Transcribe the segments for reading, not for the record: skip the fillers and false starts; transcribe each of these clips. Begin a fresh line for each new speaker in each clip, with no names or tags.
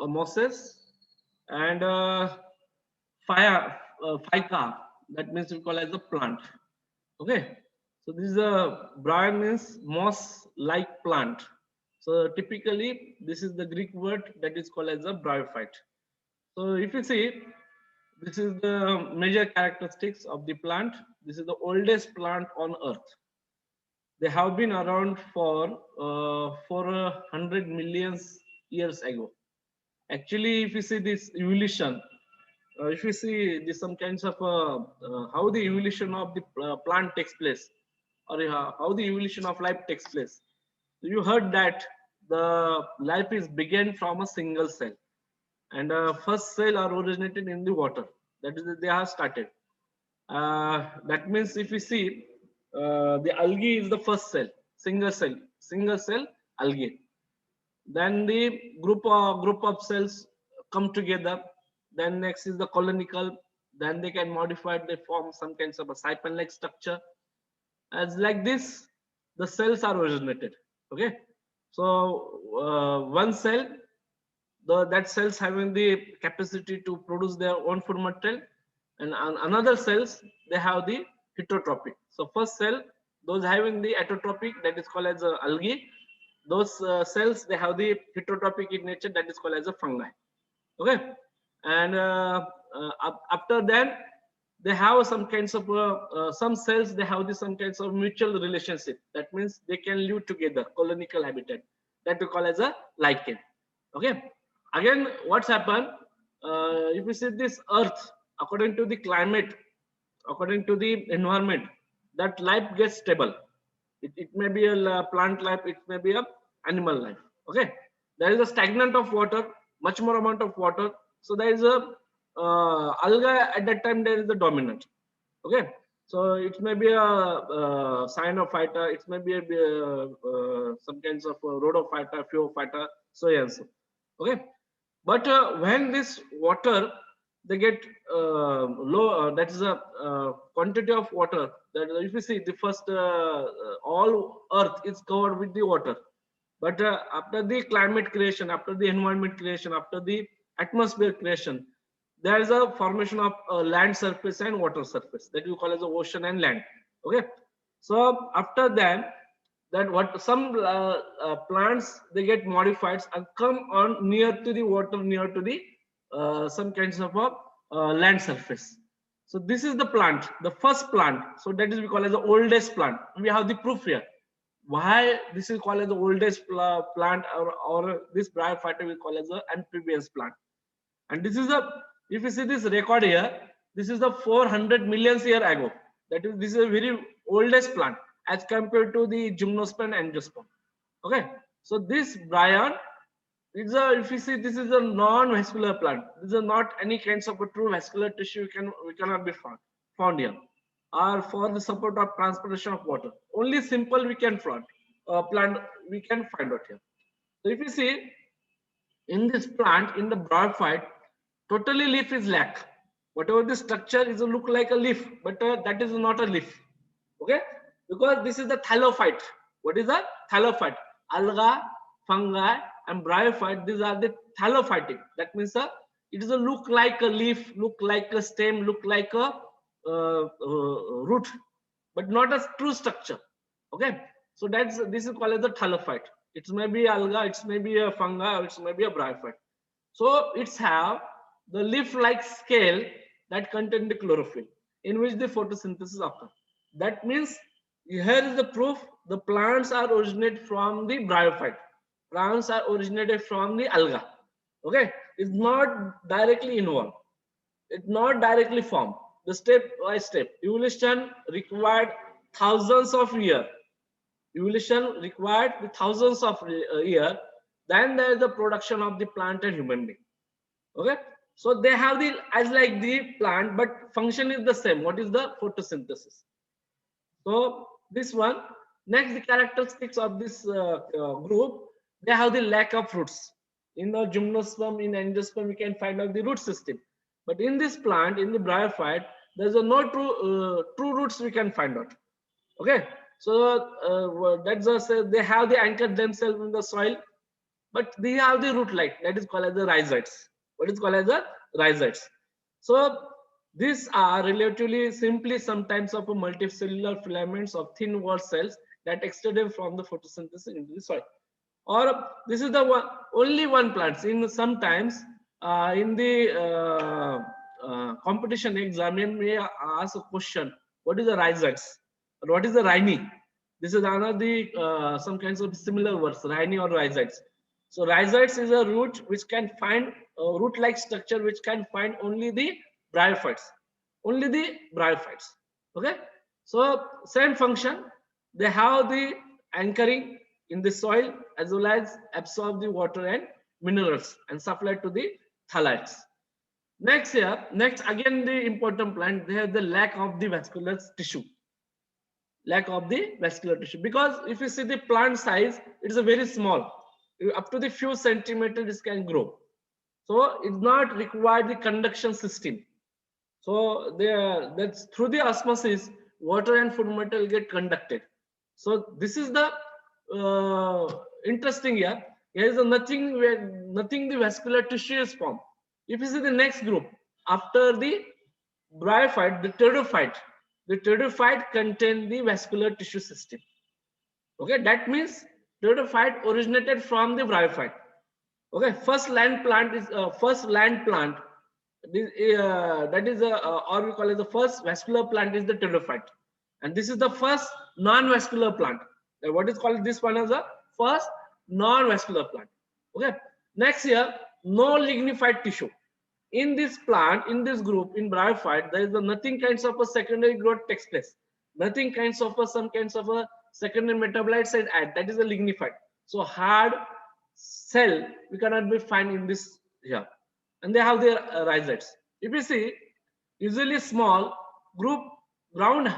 mosses, and fica. That means we call as a plant. Okay, so this is a bryon means moss-like plant. So typically, this is the Greek word that is called as a bryophyte. So if you see, this is the major characteristics of the plant. This is the oldest plant on earth. They have been around for 100 millions years ago. Actually, if you see this evolution, if you see this some kinds of how the evolution of the plant takes place, or how the evolution of life takes place, you heard that the life is began from a single cell, and first cell are originated in the water. That is, they have started. That means if you see, the algae is the first cell, single cell algae. Then the group of cells come together. Then next is the colonical. Then they can modify, they form some kinds of a siphon like structure. As like this, the cells are originated. Okay, so one cell, that cells having the capacity to produce their own food material, and another cells, they have the heterotrophic. So first cell, those having the heterotrophic, that is called as a algae. Those cells, they have the heterotrophic in nature, that is called as a fungi. Okay, and after that, they have some kinds of some cells, they have some kinds of mutual relationship. That means they can live together, colonical habitat, that we call as a lichen. Okay, again, what's happened, if you see this earth, according to the climate, according to the environment, that life gets stable. It may be a plant life, it may be a animal life. Okay, there is a stagnant of water, much more amount of water. So there is a alga at that time, there is the dominant. Okay, so it may be a cyanophyta, it may be some kinds of rhodophyta, phaeophyta, so and so. Okay, but when this water, they get low, that is a quantity of water, that if you see the first all earth is covered with the water. But after the climate creation, after the environment creation, after the atmosphere creation, there is a formation of land surface and water surface, that we call as the ocean and land. Okay, so after that, that what some plants, they get modified and come on near to the water, near to the some kinds of a land surface. So this is the plant, the first plant. So that is we call as the oldest plant. We have the proof here. Why this is called as the oldest plant, or this bryophyta we call as the amphibians plant. And this is the, if you see this record here, this is the 400 millions year ago. That is, this is a very oldest plant as compared to the gymnosperm and angiosperm. Okay, so this bryon, it's a, if you see, this is a non-vascular plant. This is not any kinds of a true vascular tissue we cannot be found here, or for the support of transportation of water. Only simple we can plant we can find out here. So if you see in this plant, in the bryophyte, totally leaf is lack. Whatever the structure is, look like a leaf, but that is not a leaf. Okay, because this is the thallophyte. What is the thallophyte? Alga, fungi, and bryophyte. These are the thallophytic. That means it is a look like a leaf, look like a stem, look like a root, but not a true structure. Okay, so this is called as the thallophyte. It may be alga, it may be a fungi, or it may be a bryophyte. So it's have the leaf-like scale that contain the chlorophyll, in which the photosynthesis occurs. That means here is the proof: the plants are originated from the bryophyte. Plants are originated from the alga. Okay, it's not directly involved. It's not directly formed. The step by step evolution required thousands of years. Evolution required the thousands of years. Then there is the production of the plant and human being. Okay, so they have the as like the plant, but function is the same. What is the photosynthesis? So this one, next, the characteristics of this group, they have the lack of roots. In the gymnosperm, in angiosperm, we can find out the root system. But in this plant, in the bryophyte, there's a no true roots we can find out. Okay, so that's just they have the anchored themselves in the soil. but they have the root light, that is called as the rhizoids. What is called as the rhizoids? So these are relatively simply some types of multicellular filaments of thin wall cells that extended from the photosynthesis into the soil. Or this is the one, only one plants. In sometimes in the competition exam, you may ask a question: what is the rhizoids? Or what is the rhini? This is another some kinds of similar words, rhini or rhizoids. So rhizoids is a root which can find root-like structure which can find only the bryophytes, only the bryophytes. Okay, so same function. They have the anchoring in the soil as well as absorb the water and minerals and supply to the phthalates. Next here, next again the important plant, they have the lack of the vascular tissue. Lack of the vascular tissue, because if you see the plant size, it is a very small, up to the few centimeters it can grow. So it's not required the conduction system. So that's through the osmosis, water and food material get conducted. So this is the interesting here. Here is a nothing where nothing the vascular tissue is formed. If you see the next group after the bryophyte, the pteridophyte contain the vascular tissue system. Okay, that means pteridophyte originated from the bryophyte. Okay, first land plant is this, that is or we call it the first vascular plant is the pteridophyte, and this is the first non-vascular plant. What is called this one as the first non-vascular plant. Okay, next here, no lignified tissue. In this plant, in this group, in bryophyte, there is nothing kinds of a secondary growth takes place. Nothing kinds of a, some kinds of a secondary metabolites and add. That is a lignified. So hard cell we cannot be find in this here, and they have their rhizoids. If you see, usually small group ground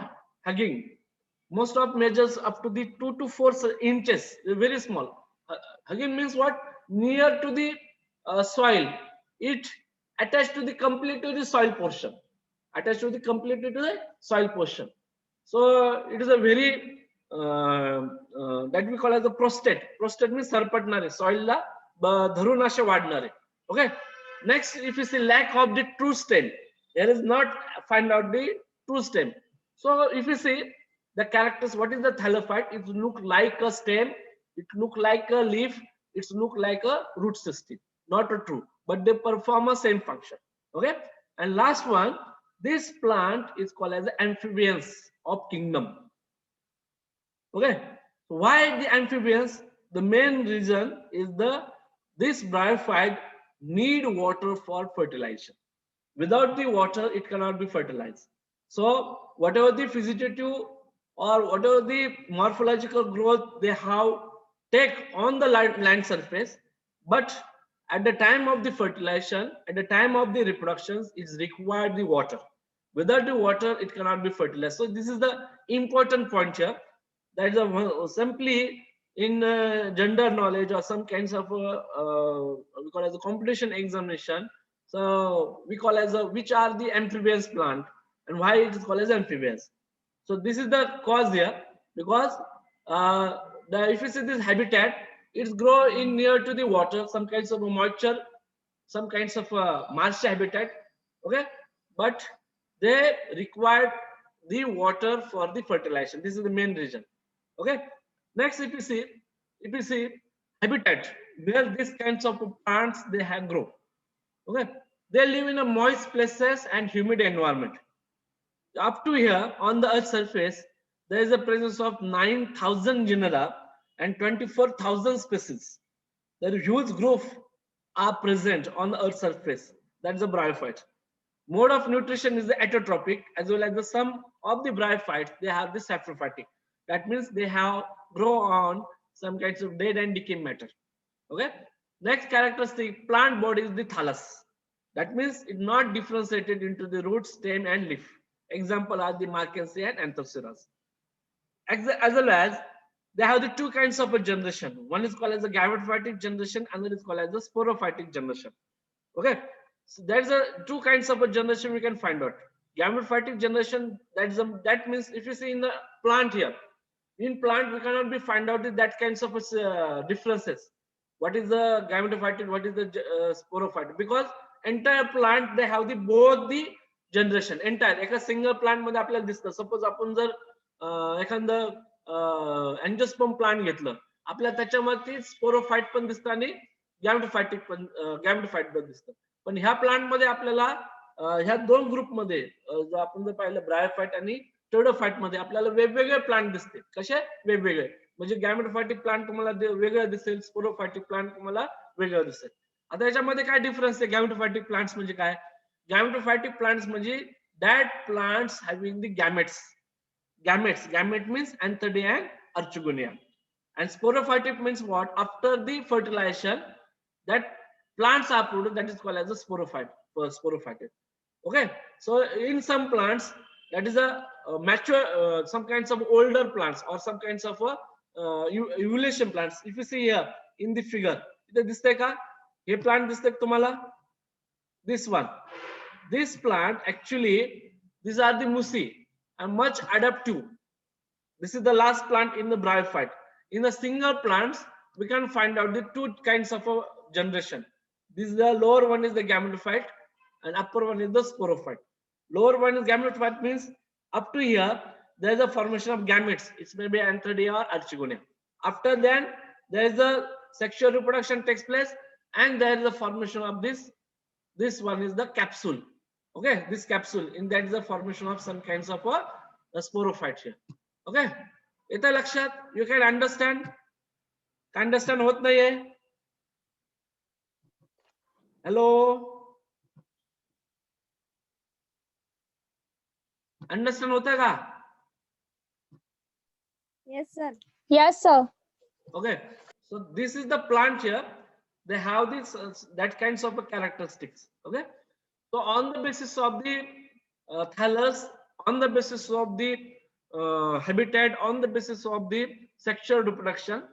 hugging. Most of measures up to the 2 to 4 inches. They're very small. Hugging means what? Near to the soil. It attached to the completely to the soil portion. Attached to the completely to the soil portion. So it is a very that we call as the prostate. Prostate means sarpatnare, soil la dharun ashe vadnare. Okay. Next, if you see lack of the true stem, there is not find out the true stem. So if you see the characters, what is the thallophyte? It look like a stem, it look like a leaf, it look like a root system. Not a true, but they perform a same function. Okay. And last one, this plant is called as the amphibians of kingdom. Okay, so why the amphibians? The main reason is this bryophyte need water for fertilization. Without the water, it cannot be fertilized. So whatever the vegetative or whatever the morphological growth they have take on the land surface, but at the time of the fertilization, at the time of the reproductions, is required the water. Without the water, it cannot be fertilized. So this is the important point here. That is simply in gender knowledge or some kinds of we call as a competition examination. So we call as which are the amphibians plant and why it is called as amphibians. So this is the cause here, because if you see this habitat, it's grow in near to the water, some kinds of moisture, some kinds of marsh habitat. Okay, but they require the water for the fertilization. This is the main reason. Okay, next if you see habitat where these kinds of plants they have grow. Okay, they live in a moist places and humid environment. Up to here on the earth surface, there is a presence of 9,000 genera and 24,000 species. There is huge group are present on the earth surface. That's a bryophyte. Mode of nutrition is the autotrophic, as well as the some of the bryophytes they have the saprophytic. That means they have grow on some kinds of dead and decay matter. Okay. Next characteristic, plant body is the thallus. That means it's not differentiated into the root, stem, and leaf. Example are the Markensia and Anthoceras. As well as they have the two kinds of a generation. One is called as the gametophytic generation, another is called as the sporophytic generation. Okay. So there's a two kinds of a generation we can find out. Gametophytic generation, that means if you see in the plant here, in plant we cannot be find out that kinds of differences. what is the gametophyte, what is the sporophyte, because entire plant they have the both the generation entire एका single plant मध्ये आपल्याला दिसतं. Suppose आपण जर एखादं angiosperm plant घेतलं, आपल्याला त्याच्यामध्ये स्पोरोफाइट पण दिसतं आणि गॅमेटोफाइटिक पण गॅमेटोफाइट पण दिसतं. पण ह्या प्लांट मध्ये आपल्याला ह्या दोन ग्रुप मध्ये जर आपण जर पाहिलं ब्रायोफाइट आणि टेरिडोफाइट मध्ये आपल्याला वेगवेगळे प्लांट दिसते. कसे वेगवेगळे, म्हणजे गॅमेटोफाइटिक प्लांट तुम्हाला वेगळं दिसेल, स्पोरोफाइटिक प्लांट तुम्हाला वेगळं दिसेल. आता याच्यामध्ये काय डिफरन्स आहे? गॅमेटोफाइटिक प्लांट्स म्हणजे काय? गॅमेटोफाइटिक प्लांट्स म्हणजे that plants having the gametes. Gamete means anthodia and archegonia. And sporophytic means what? After the fertilization, that plants are produced, that is called as a sporophyte. Okay. So in some plants, that is a mature, some kinds of older plants or some kinds of evolution plants. If you see here in the figure, this plant तुम्हाला, this one. This plant actually, these are the muci and much adaptive. This is the last plant in the bryophyte. In the single plants, we can find out the two kinds of a generation. This is the lower one is the gametophyte and upper one is the sporophyte. Lower one is gametophyte means up to here there is a formation of gametes. It may be anthodia or archegonia. After then there is a sexual reproduction takes place and there is the formation of this. This one is the capsule. Okay, this capsule, in that is the formation of some kinds of a sporophyte here. Okay, येतं लक्षात? You can understand? Understand होत नाहीये? Hello? Understand होतं का?
Yes, sir.
Yes, sir.
Okay, so this is the plant here. They have this that kinds of characteristics. Okay, so on the basis of the thallus, on the basis of the habitat, on the basis of the sexual reproduction,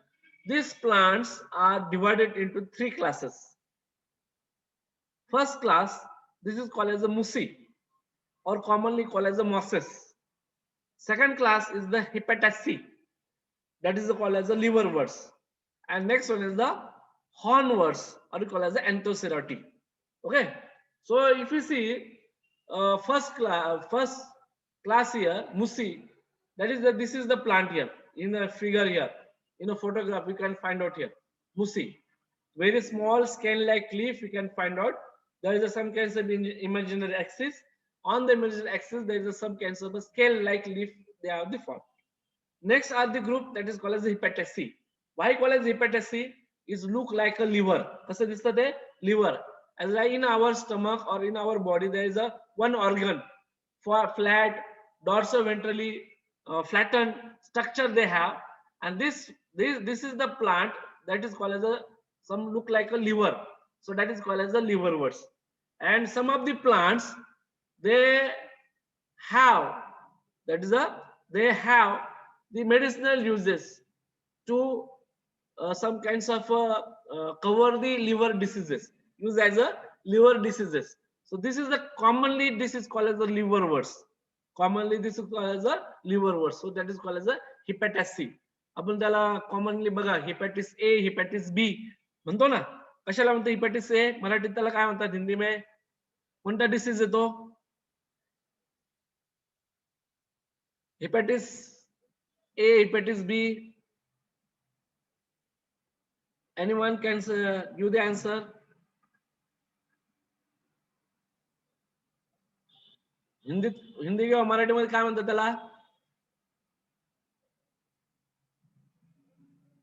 these plants are divided into three classes. First class, this is called as the muci, or commonly called as the mosses. Second class is the Hepataceae, that is called as the liverworts. And next one is the hornworts, or called as the Anthocerati. Okay, so if you see first class here, muci, that is this is the plant here in the figure here, in a photograph you can find out here, muci, very small scan-like leaf. You can find out there is some kinds of imaginary axis. On the imaginary axis there is some kinds of a scale-like leaf they have the form. Next are the group that is called as the Hepataceae. Why called as Hepataceae? Is look like a liver. कसं दिसतं ते? Liver. As like in our stomach or in our body there is a one organ for flat dorsoventrally flattened structure they have, and this is the plant that is called as a some look like a liver. So that is called as the liverworts. And some of the plants they have, that is a, they have the medicinal uses to some kinds of cover the liver diseases, use as a liver diseases. So this is the commonly, this is called as the liverworts. Commonly this is called as a liverworts. So that is called as a Hepataceae. आपण त्याला commonly बघा हेपॅटिस A, hepatitis B म्हणतो ना. कशाला म्हणतो हेपॅटिस ए? मराठीत त्याला काय म्हणतात हिंदी में? कोणता डिसीज येतो? Hepatitis A, hepatitis B. Anyone can give the answer? Hindi किंवा मराठीमध्ये काय म्हणतात त्याला?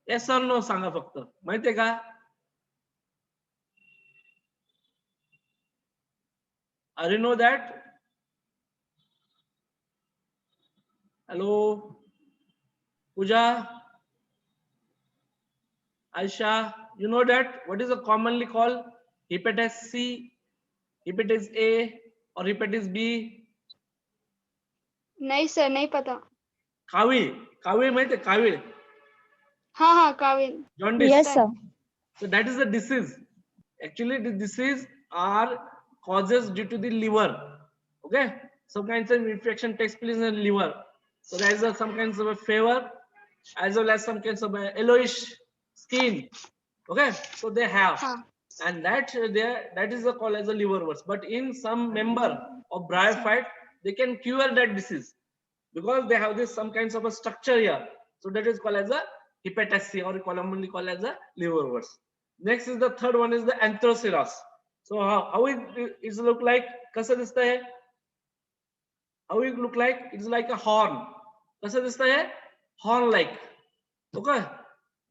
येस और नो सांगा फक्त. माहितीये का? Are you know that? Hello, Pooja, Aisha, you know that what is commonly called hepatitis C, hepatitis A or hepatitis B?
नहीं सर, नहीं पता.
कावीळ, कावीळ माहिती आहे? कावीळ,
हाँ हाँ काविल.
jaundice.
Yes, sir.
So that is the disease. Actually, the disease are causes due to the liver. Okay, some kinds of infection takes place in the liver. So there is some kinds of a fever, as well as some kinds of a yellowish skin. Okay, so they have,
Huh.
and that is called as a liverworts. But in some member of bryophyte, they can cure that disease because they have this some kinds of a structure here. So that is called as a hepatitis C, or commonly called as a liverworts. Next is the third one is the anthracis. So how it look like? कसा दिसता है? How it look like? It's like a horn. कसा दिसता है? Horn like. Okay.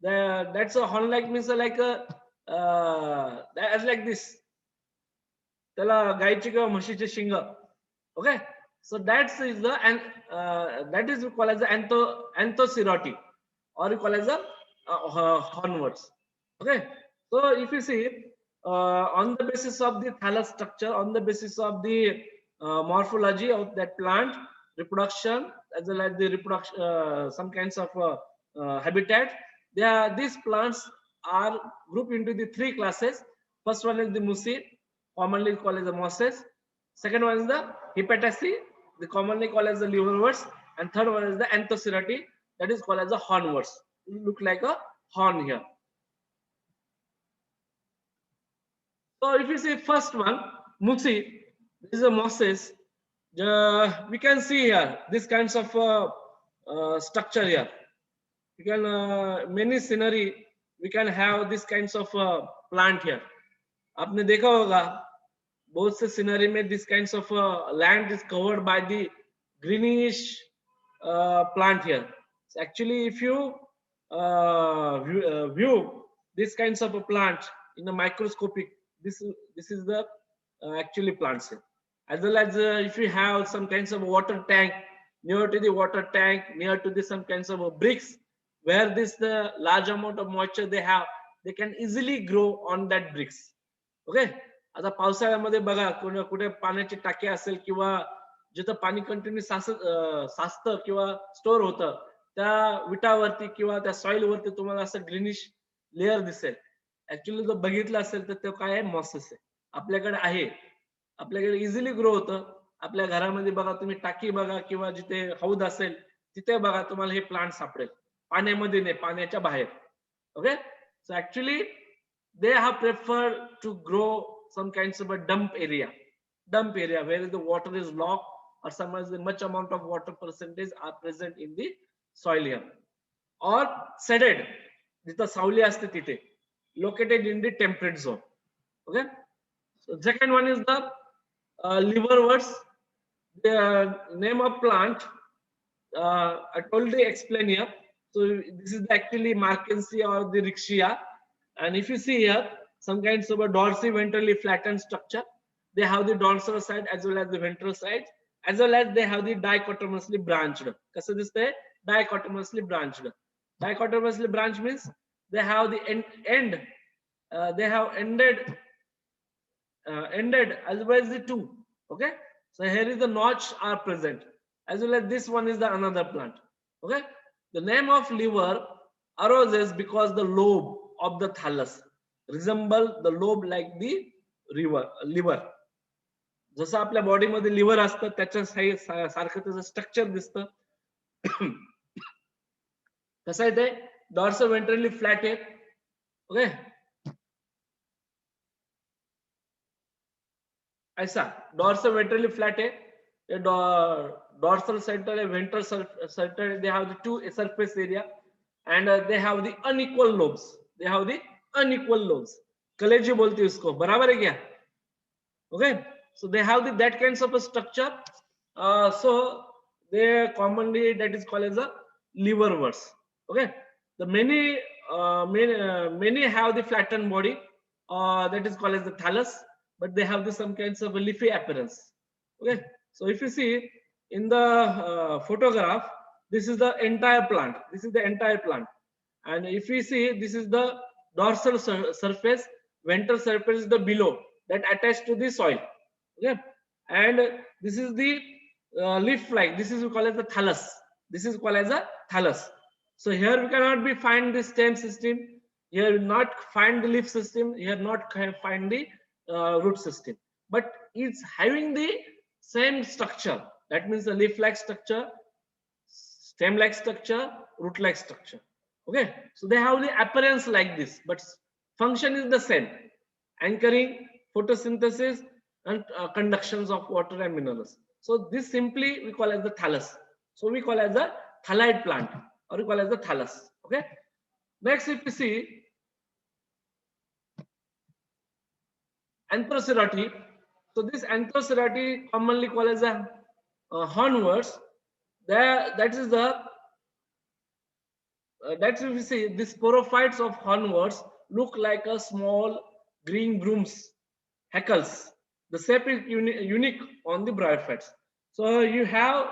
That's a horn like means like a as like this. त्याला गायची किंवा म्हशीचे शिंग. Okay. So that is the that is called as the anthocerotic, or you call as the hornworts. Okay. So if you see on the basis of the thallus structure, on the basis of the morphology of that plant, reproduction, as well as the reproduction, some kinds of habitat, these plants are grouped into the three classes. First one is the musi, commonly called as the mosses. Second one is the hepataceae, the commonly called as the liverworts, and third one is the anthocerati, that is called as the hornworts. It look like a horn here. So if you see first one, musi, this is a mosses. We can see here this kinds of structure here. You can many scenery. We can have this kinds of plant here. आपने देखा होगा बहुत से scenery में this kinds of land is covered by the greenish plant here. So actually, if you view this kinds of a plant in a microscopic, this is the actually plants here. As well as if you have some kinds of water tank, near to the water tank, near to the some kinds of bricks, where this the large amount of moisture they have, they can easily grow on that bricks. Okay. आता पावसाळ्यामध्ये बघा कुठे पाण्याची टाकी असेल किंवा जिथं पाणी कंटिन्यू साचतं किंवा स्टोर होतं, त्या विटावरती किंवा त्या सॉइल वरती तुम्हाला असं ग्रीनिश लेअर दिसेल. ऍक्च्युअली जर बघितलं असेल तर ते काय आहे? मॉसेस आहे. आपल्याकडे आहे, आपल्याकडे इझिली ग्रो होतं. आपल्या घरामध्ये बघा, तुम्ही टाकी बघा किंवा जिथे हौद असेल तिथे बघा, तुम्हाला हे प्लांट सापडेल. पाण्यामध्ये नाही, पाण्याच्या बाहेर. Okay. So actually they have preferred to grow some kinds of a dump area where the water is locked, or sometimes the much amount of water percentage are present in the soil here, or shaded, जिथं सावली असते तिथे, located in the temperate zone. Okay. So second one is the liverworts. The name of plant I already explained here. So this is actually Markensia or the Rixia. And if you see here, some kinds of a dorsi-ventrally flattened structure. They have the dorsal side as well as the ventral side, as well as they have the dichotomously branched. Kasa diste? Dichotomously branched. Dichotomously branched means they have the end. They have ended as well as the two. Okay. So here is the notch are present, as well as this one is the another plant. Okay. The name of liver arises because the lobe of the thallus resemble the lobe like the liver. जसं आपल्या body मध्ये liver असतं त्याच्या सारखं त्याचं structure दिसतं. कसं आहे ते? डॉर्सो वेंट्रली फ्लॅट आहे. ओके. ऐसा डॉर्सो वेंट्रली फ्लॅट आहे. Dorsal center and ventral center, they have the two surface area, and they have the unequal lobes. They have the unequal lobes. कलेजी बोलते उसको, बराबर है क्या? Okay. So they have that kinds of a structure. So they commonly that is called as a liverworts. Okay. The many have the flattened body. That is called as the thallus, but they have some kinds of a leafy appearance. Okay. So if you see in the photograph, this is the entire plant. This is the entire plant. And if we see, this is the dorsal surface, ventral surface is the below that attached to the soil. Okay. And this is the leaf-like. This is called as the thallus. This is called as a thallus. So here we cannot be find the stem system. Here not find the leaf system. Here not find the root system. But it's having the same structure. That means the leaf-like structure, stem-like structure, root-like structure. Okay. So they have the appearance like this, but Function is the same: anchoring, photosynthesis, and conductions of water and minerals. So this simply we call as the thallus. So we call as a thallide plant, or we call as the thallus. Okay. Next, if we see Anthocerati. So this Anthocerati commonly called as a hornworts. There, that is the that's if we see the sporophytes of hornworts look like a small green brooms, hackles. The shape is unique on the bryophytes. So you have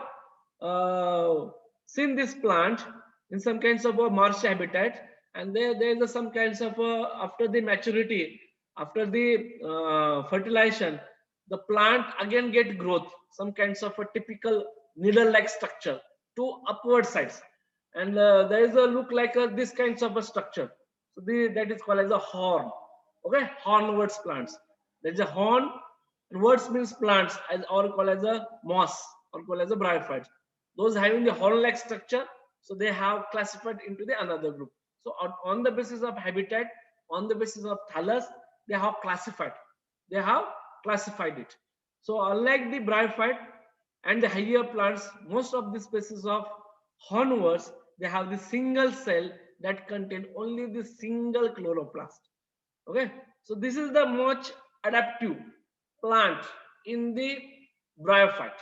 seen this plant in some kinds of a marsh habitat, and there is some kinds of after the maturity, after the fertilization, the plant again get growth, some kinds of a typical needle-like structure to upward sides, and there is a look like this kinds of a structure. So that is called as a horn. Okay, hornworts plants. There is a horn, and words means plants, as or called as a moss, or called as a bryophytes. Those having the horn-like structure, so they have classified into the another group. So on the basis of habitat, on the basis of thallus, they have classified. They have classified it. So unlike the bryophyte and the higher plants, most of the species of hornworts, they have the single cell that contain only the single chloroplast. Okay, so this is the much adaptive plant in the bryophyte.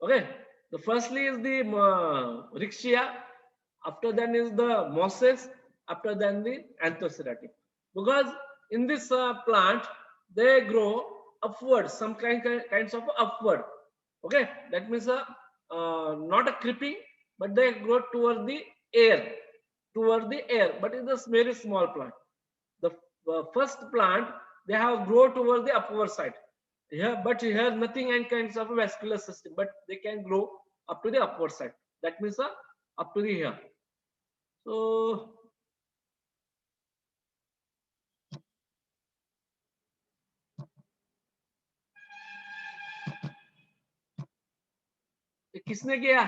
Okay, the firstly is the Rixia, after that is the mosses, after that the Anthocerati. Because in this plant they grow upward, some kinds of upward. Okay, that means not a creeping, but they grow toward the air, but it's a very small plant. The first plant they have grow towards the upward side here, but here nothing and kinds of a vascular system, but they can grow up to the upward side. That means up to the here. So ये किसने किया?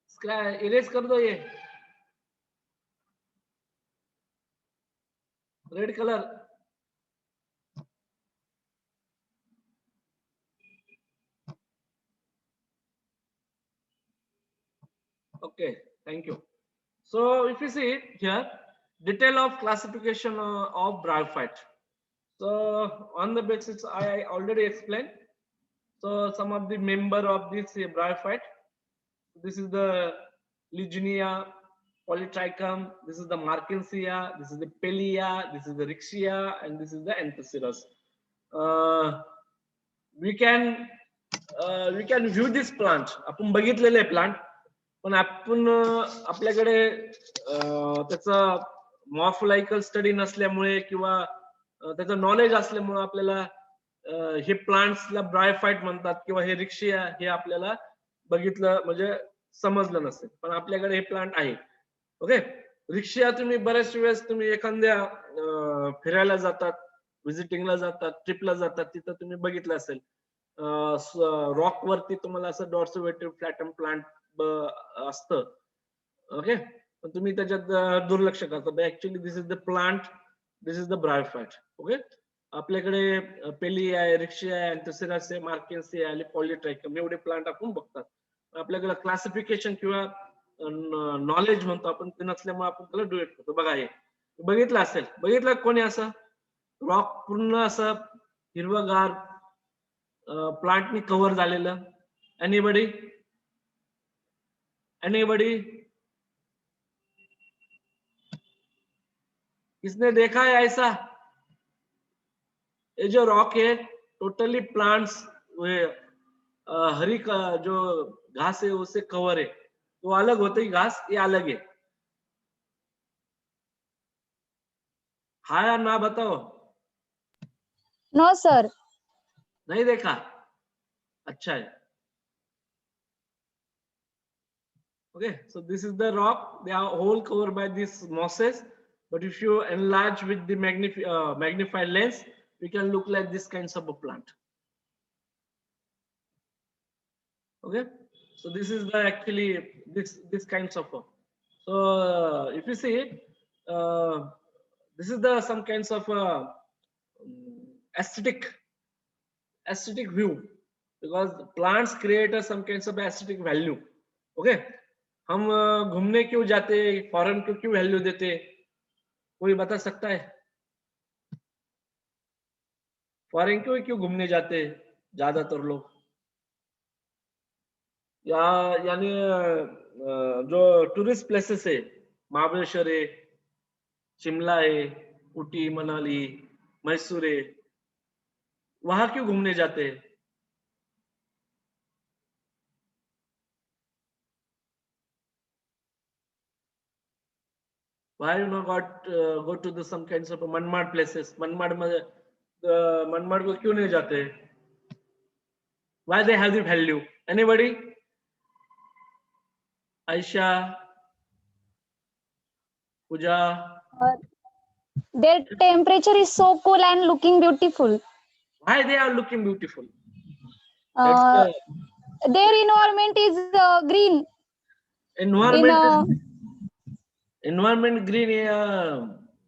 इसका erase कर दो ये red colour. Okay, thank you. So if you see here, detail of classification of bryophyte. So on the basis I already explained. So some of the member of this bryophyte. This is the Lignia, Polytrichum. This is the Markensia. This is the Pelia. This is the Rixia, and this is the Anthocerus. Uh, we can view this plant. आपण बघितलेले plant, पण आपण आपल्याकडे त्याचा morphological study नसल्यामुळे किंवा त्याचं knowledge असल्यामुळे आपल्याला हे प्लांट्सला ब्रायोफाइट म्हणतात किंवा हे रिक्शिया हे आपल्याला बघितलं म्हणजे समजलं नसेल, पण आपल्याकडे हे प्लांट आहे. ओके, रिक्शिया तुम्ही बऱ्याच वेळेस तुम्ही एखाद्या फिरायला जातात, व्हिजिटिंगला जातात, ट्रिपला जातात, तिथं तुम्ही बघितलं असेल रॉक वरती तुम्हाला असं डॉर्सिव्हेटिव्ह फ्लॅटम प्लांट असतं. ओके, पण तुम्ही त्याच्यात दुर्लक्ष करता. Actually this is the plant, this is the bryophyte. Okay, आपल्याकडे पेली आहे, रिक्शिया आहे, अँथोसेरस आहे, मार्केन्सी आहे, पॉलीट्रायकम एवढे प्लांट आपण बघतात. आपल्याकडे क्लासिफिकेशन किंवा नॉलेज म्हणतो आपण ते नसल्यामुळे आपण त्याला डुएट करतो. बघा हे बघितलं असेल, बघितलं कोणी असं रॉक पूर्ण असं हिरवगार प्लांटनी कव्हर झालेलं? एनीबडी? किसने देखा है ऐसा? ये जो रॉक है टोटली प्लांट्स हरी का जो घास है उससे कवर है. वो अलग होते ही घास, ये अलग है. हाँ या ना बताओ?
No sir.
नहीं देखा? अच्छा है. Okay, so this is the rock. They are all covered by these mosses, but if you enlarge with the magnified lens, we can look like this kinds of a plant. Okay, so this is the actually this kinds of a, so if you see This is the some kinds of aesthetic view, because plants create some kinds of aesthetic value. Okay, हम घूमने क्यों जाते, foreign को क्यों value देते, कोई बता सकता है? फॉरेन क्यों क्यों घूमने जाते ज्यादातर लोग? या यानी जो टूरिस्ट प्लेसेस है, महाबलेश्वर है, शिमला है, ऊटी, मनाली, मैसूर है, वहां क्यों घूमने जाते हैं? Why you not got go to the some kinds of Manmad places? Manmad में मनमाड को क्यों नहीं जाते? Why they have the value? Anybody? Aisha, Pooja.
Their temperature is so cool and looking beautiful.
Why they are looking beautiful?
Uh, their environment is green.
Environment green,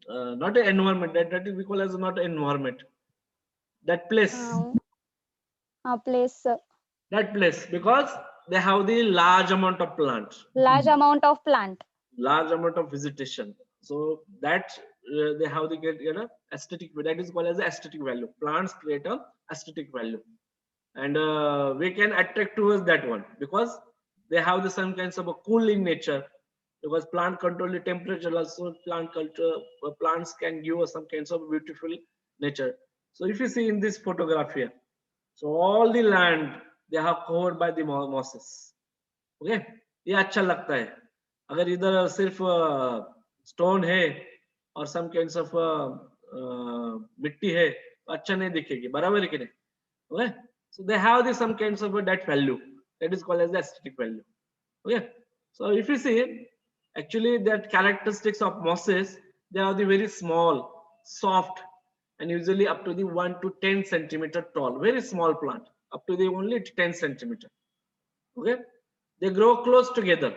not an environment. That is we call as not an environment. That place. That place, because they have the large amount of plant.
Large amount of plant.
Large amount of vegetation. So that they have the get aesthetic. That is called as the aesthetic value. Plants create a aesthetic value, and we can attract towards that one because they have the some kinds of a cooling nature. Because plant control the temperature, also plant culture, plants can give us some kinds of beautiful nature. So if you see in this photograph here, so all the land they have covered by the mosses. Okay, ये अच्छा लगता है. अगर इधर सिर्फ stone है और some kinds of मिट्टी है तो अच्छा नहीं दिखेगी, बराबर है कि नहीं? Okay, so they have the some kinds of that value that is called as the aesthetic value. Okay, so if you see, actually that characteristics of mosses, they are the very small, soft, and usually up to the 1 to 10 centimeter tall, very small plant, up to the only 10 centimeter. Okay, they grow close together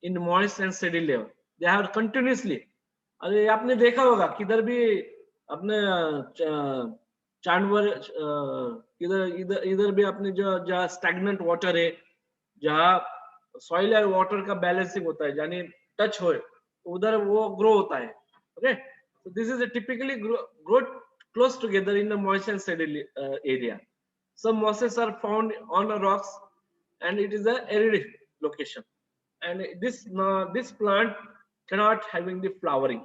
in moist and steady layer. They are continuously. अरे आपने देखा होगा किधर भी अपने जानवर इधर भी अपने जो जहाँ स्टैग्नेंट वाटर है, जहाँ सॉइल और वाटर का बैलेंसिंग होता है, यानी टच हो, उधर वो ग्रो होता है. Okay, so this is a typically grow close together in a moist and steady area. Some mosses are found on rocks, and it is a arid location. And this plant cannot having the flowering,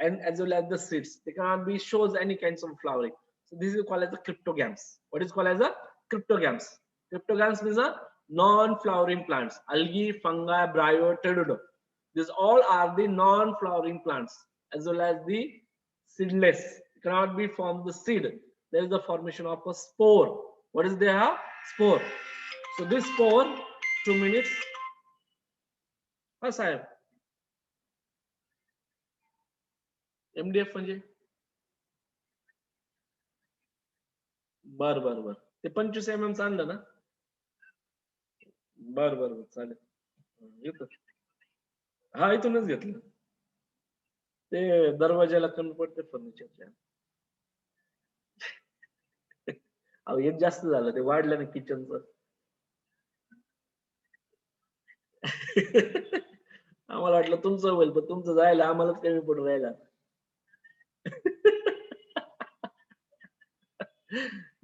and as well as the seeds, they cannot be shows any kinds of flowering. So this is called as the cryptogams. What is called as a cryptogams? Cryptogams means a non-flowering plants. Algae, fungi, bryo, pterodo. These all are the non-flowering plants, as well as the seedless. It cannot be formed the seed. There is the formation of a spore. What is there? Spore. So this spore, 2 minutes. Saheb MDF म्हणजे बर बर बर ते 25 mm आणलं ना. बर बर बर चालेल, येतो. हा इथूनच घेतलं, ते दरवाजाला कमी पडते फर्निचरच्या. अहो एक जास्त झालं, ते वाढलं ना किचनचं. आम्हाला वाटलं तुमचं होईल, पण तुमचं जायला आम्हालाच कमी पडून राहिला.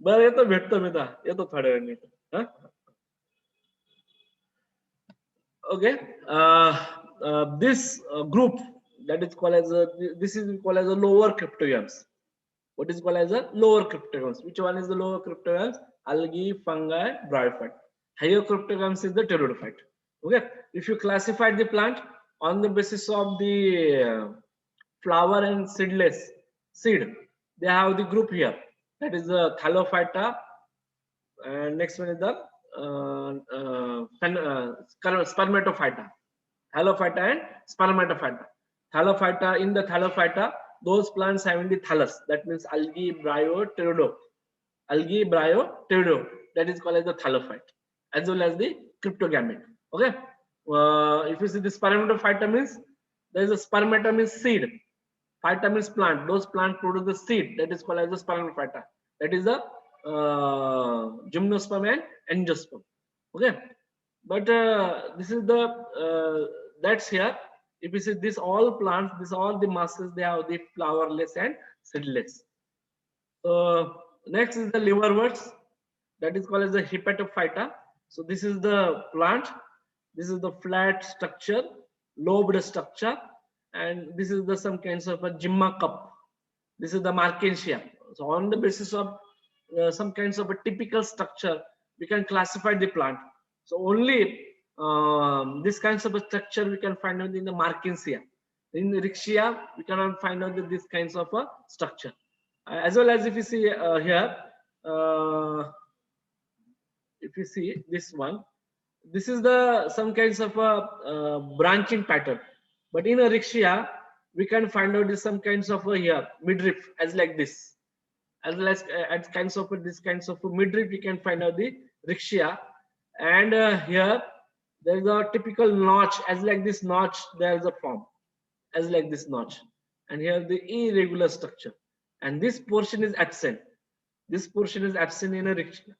बरं येतो, भेटतो मी दा, येतो थोड्या वेळाने. Okay, this group that is called as this is called as a lower cryptogams. What is called as a lower cryptogams? Which one is the lower cryptogams? Algae, fungi, bryophyte. Higher cryptogams is the pteridophyte. Okay, if you classify the plant on the basis of the flower and seedless seed, they have the group here. That is the Thallophyta, and next one is the spermatophyta. Thallophyta and spermatophyta. Thallophyta, in the Thallophyta, those plants having the thallus, that means algae, bryo, pterido. Algae, bryo, pterido. That is called as the thallophyte, as well as the cryptogamete. Okay. If you see the spermatophyta means there is a spermata means seed, Phyta means plant. Those plants produce the seed that is called as the Sporangiophyta. That is the gymnosperm and angiosperm. Okay, but this is the that's here. If you see this all plants, this all the masses, they have the flowerless and seedless. So next is the liverworts, that is called as the Hepatophyta. So this is the plant. This is the flat structure, lobed structure, and this is the some kinds of a Jimma cup. This is the Markensia. So on the basis of some kinds of a typical structure, we can classify the plant. So only this kinds of a structure we can find out in the Markensia. In the Rixia, we cannot find out this kinds of a structure. As well as if you see here, if you see this one, this is the some kinds of a branching pattern. But in a Rixia, we can find out some kinds of a here midrib as like this. As well as kinds of this kinds of midrib, we can find out the Rixia. And here there is a typical notch as like this notch. There is a form as like this notch, and here the irregular structure. And this portion is absent. This portion is absent in a Rixia.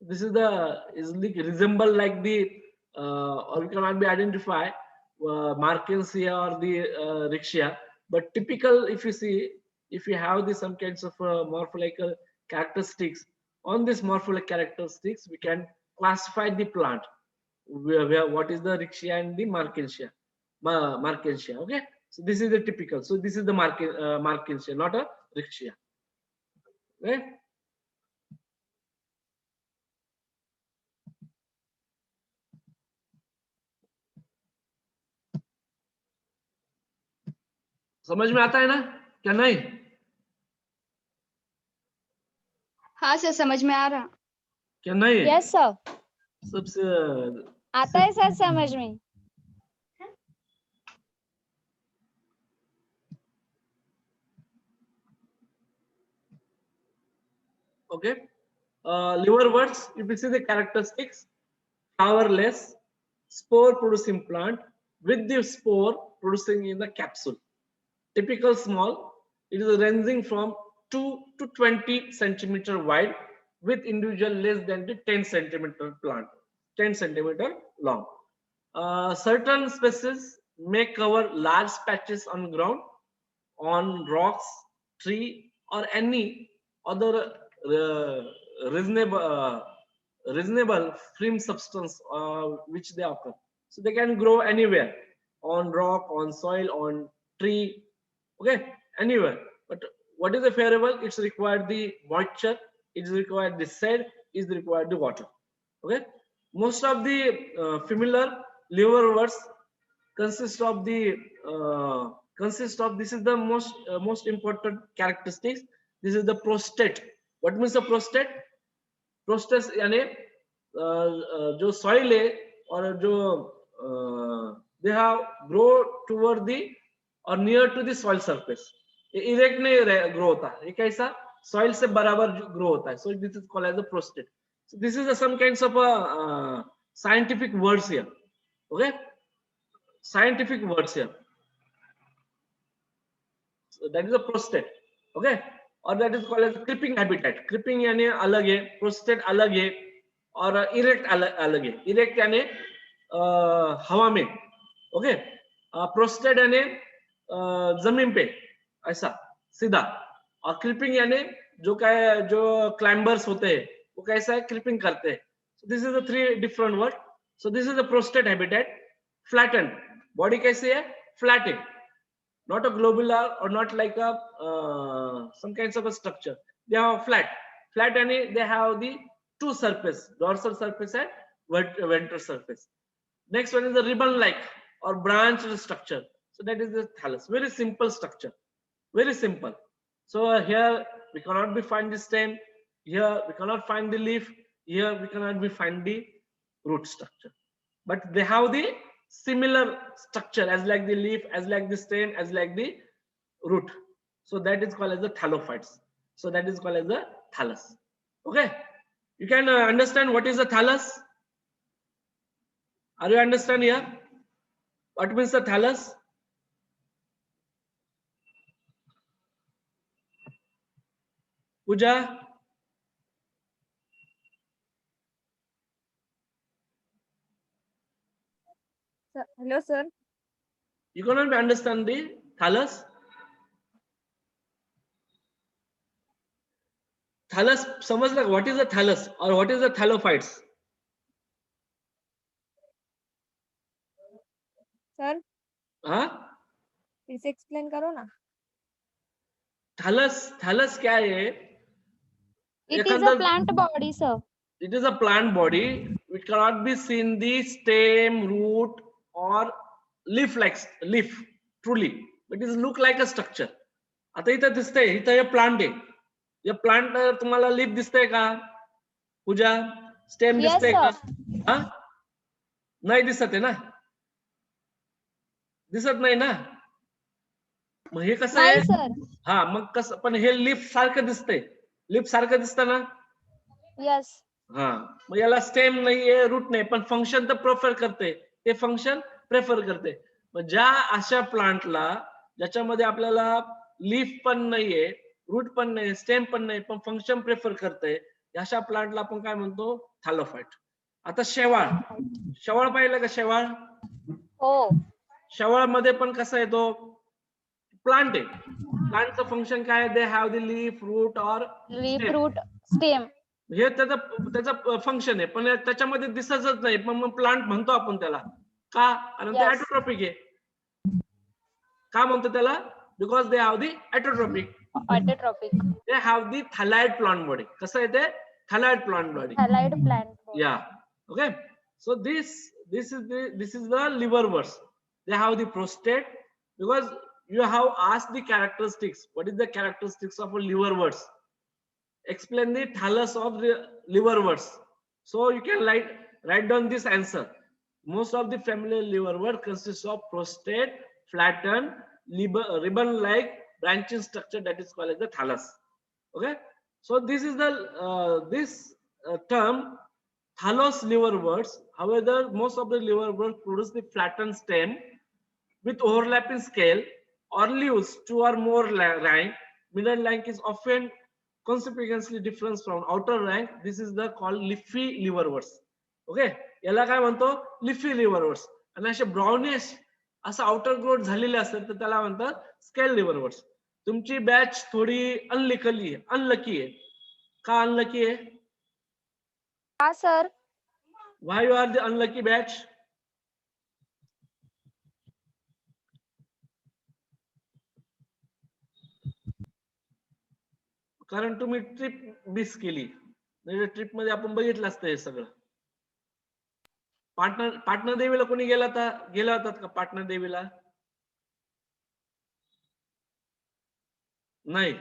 This is the like resemble like the or it cannot be identified Markensia or the Rixia, but typical if you see, if you have this some kinds of morphological characteristics, on this morphological characteristics we can classify the plant where what is the Rixia and the Markensia. Markensia. Okay, so this is the typical. So this is the Markensia, not a Rixia. Okay. समझ में आता है ना क्या नहीं?
हाँ sir, समझ में आ रहा।
क्या नहीं?
Yes sir.
सबसे
आता है सर समझ में.
Okay. Liverworts, if you see the characteristics, flowerless, spore producing plant with the spore producing in the capsule. Typical small, it is ranging from 2 to 20 centimeter wide with individual less than the 10 centimeter plant, 10 centimeter long. Certain species may cover large patches on ground, on rocks, tree, or any other reasonable firm substance which they occur. So they can grow anywhere, on rock, on soil, on tree, okay, anywhere. But what is the variable? It's required the moisture, it's required the shade, is required the water. Okay, most of the familiar liverworts consist of the this is the most important characteristics. This is the prostate. What means the prostate? Prostate यानी जो soil है और जो they have grow toward the or near to the soil surface. ये erect नहीं grow होता, ये कैसा soil से बराबर grow होता है. So this is called as the prostate. So this is some kinds of scientific words here. Okay, scientific words here. So that is a prostate. Okay, और that is called as creeping habitat. Creeping यानी अलग है, prostate अलग है, और erect अलग है. Erect यानी हवा में. Okay, prostate यानी जमीन पे ऐसा सीधा, और creeping यानी जो climbers होते हैं वो कैसा है creeping करते हैं. So this is the three different words. So this is the prostate habitat. Flattened body कैसे है? Flattened. Not a globular or not like a some kinds of a structure. They are flat. Flat and they have the two surface, dorsal surface and ventral surface. Next one is the ribbon-like or branched structure. So that is the thallus. Very simple structure. Very simple. So here we cannot be find the stem. Here we cannot find the leaf. Here we cannot be find the root structure. But they have the similar structure as like the leaf, as like the stem, as like the root. So that is called as the thallophytes. So that is called as the thallus. Okay, you can understand what is the thallus. Are you understand here? What means the thallus? Pooja,
Hello, sir.
you cannot understand the thallus? Thallus, समजलं? What is the thallus or what is the thallophytes?
Sir,
हाँ?
फिर से explain करो ना.
Thallus क्या है?
It is a
एखादा
plant body, sir.
it is a plant body which cannot be seen the stem, root or leaf like leaf truly. It is look like a structure. आता इथं दिसतंय, इथं हे plant आहे. या plant तुम्हाला leaf दिसतंय का? पूजा, स्टेम
Yes,
दिसतंय का?
sir.
हा? नाही दिसत आहे ना? दिसत नाही ना? मग हे कसं आहे?
नाही, sir.
हा, मग कसं, पण हे लीफ सारखं दिसतंय. लीफ सारखं दिसतं ना?
Yes.
हा, मग याला स्टेम नाहीये, रूट नाही, पण फंक्शन तर प्रेफर करते. ते फंक्शन प्रेफर करते. मग ज्या अशा प्लांटला ज्याच्यामध्ये आपल्याला लीफ पण नाहीये, रूट पण नाही, स्टेम पण नाही, पण फंक्शन प्रेफर करते, अशा प्लांटला आपण काय म्हणतो? थॅलोफाइट. आता शेवाळ, शेवाळ पाहिलं का? शेवाळ,
हो.
शेवाळ मध्ये पण कसं येतो? प्लांट आहे. प्लांटचं फंक्शन काय? They have the leaf, root or
Leaf, root, stem.
हे त्याचं फंक्शन आहे, पण त्याच्यामध्ये दिसतच नाही, पण मग प्लांट म्हणतो आपण त्याला. का? कारण ते
Yes.
ऍटोट्रॉपिक आहे. का म्हणतो त्याला? Because they have the autotrophic.
Autotrophic.
They have the thalloid plant body. कसं आहे ते? Thalloid plant body.
Halleyed plant body.
Yeah. Okay. So this is the liverworts. They have the prostate, because you have asked the characteristics. What is the characteristics of a liverworts? Explain the thallus of the liverworts. So you can write down this answer. Most of the familiar liverwort consists of prostate, flattened, ribbon-like branching structure that is called as the thallus. Okay. So this is the term thallus liverworts. However, most of the liverworts produce the flattened stem with overlapping scale or leaves, 2 or more rank. Middle rank is often conspicuously different from outer rank. This is the called leafy liverworts. Okay, याला काय म्हणतो? leafy liverworts. आणि असे brownish असं outer growth झालेले असतात तर त्याला म्हणतात स्केल लिव्हरवर्ट्स. तुमची बॅच थोडी अनलकी आहे. का अनलकी आहे?
हा, sir.
Why you are the unlucky batch? कारण तुम्ही ट्रिप मिस केली. म्हणजे ट्रिप मध्ये आपण बघितलं असतं हे सगळं. पाटणा देवीला कोणी गेला होतात का? पाटणा देवीला नाही.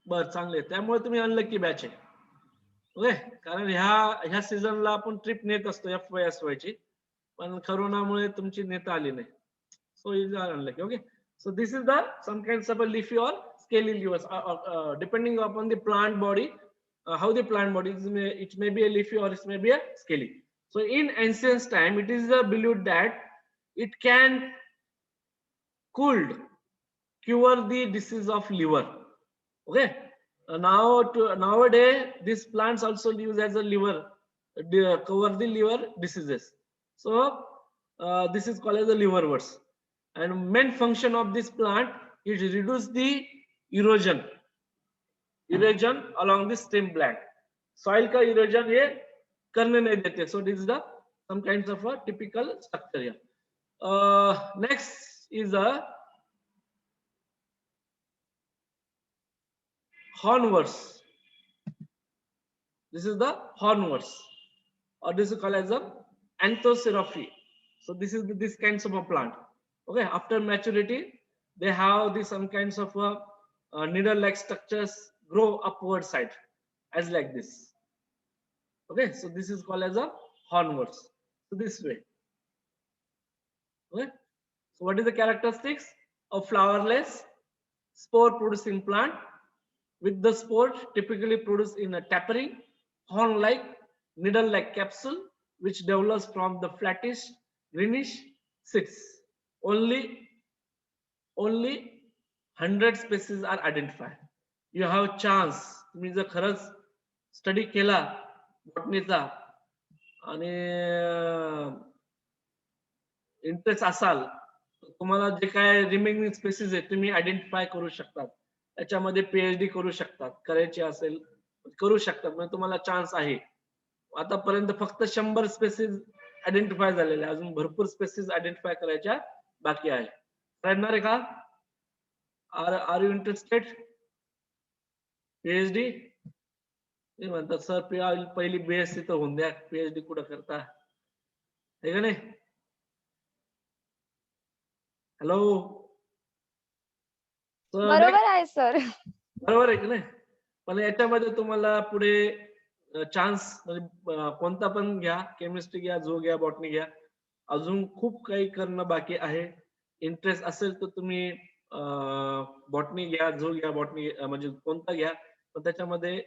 बर, चांगले. त्यामुळे तुम्ही अनलकी बॅच आहे. ओके, कारण ह्या सीझनला आपण ट्रिप नेत असतो FY ची, पण करोनामुळे तुमची नेता आली नाही. So is are unlucky. Okay, so this is the some kinds of a leafy or scaly livers, depending upon the plant body, how the plant body is, it may be a leafy or it may be a scaly. So in ancient time, it is believed that it can cure the disease of liver. Okay, nowadays these plants also use as a liver, cover the liver diseases. So this is called as the liverworts. And main function of this plant is reduce the erosion along the stem blank. Soil का erosion ये करने नहीं देते. So this is the some kinds of a typical structure here. Next is a hornworts. This is the hornworts, or this is called as a Anthocerophy. So this is this kinds of a plant. Okay, after maturity, they have some kinds of needle-like structures grow upward side, as like this. Okay, so this is called as a hornworts. So this way. Okay, so what is the characteristics of flowerless spore-producing plant? With the spore typically produced in a tapering, horn-like, needle-like capsule, which develops from the flattish, greenish seeds. Only 100 species are identified. You have chance तुम्ही जर खरंच study केला बॉटनीचा आणि interest असाल तर तुम्हाला जे काय remaining spaces आहेत तुम्ही आयडेंटिफाय करू शकतात. त्याच्यामध्ये पीएचडी करू शकतात. करायची असेल करू शकतात. म्हणजे तुम्हाला चान्स आहे. आतापर्यंत फक्त 100 स्पेसिस आयडेंटिफाय झालेले आहे. अजून भरपूर स्पेसिस आयडेंटिफाय करायच्या बाकी आहे. करणार आहे का? Are you interested? पीएचडी ते म्हणतात सर पहिली बीएससी तर होऊन द्या, पीएचडी कुठं करता, आहे का नाही? हॅलो सर,
बरोबर आहे सर.
बरोबर आहे की नाही? पण याच्यामध्ये तुम्हाला पुढे चान्स म्हणजे कोणता पण घ्या, केमिस्ट्री घ्या, झू घ्या, बॉटनी घ्या, अजून खूप काही करणं बाकी आहे. इंटरेस्ट असेल तर तुम्ही बॉटनी घ्या, झू घ्या, बॉटनी म्हणजे कोणता घ्या, पण त्याच्यामध्ये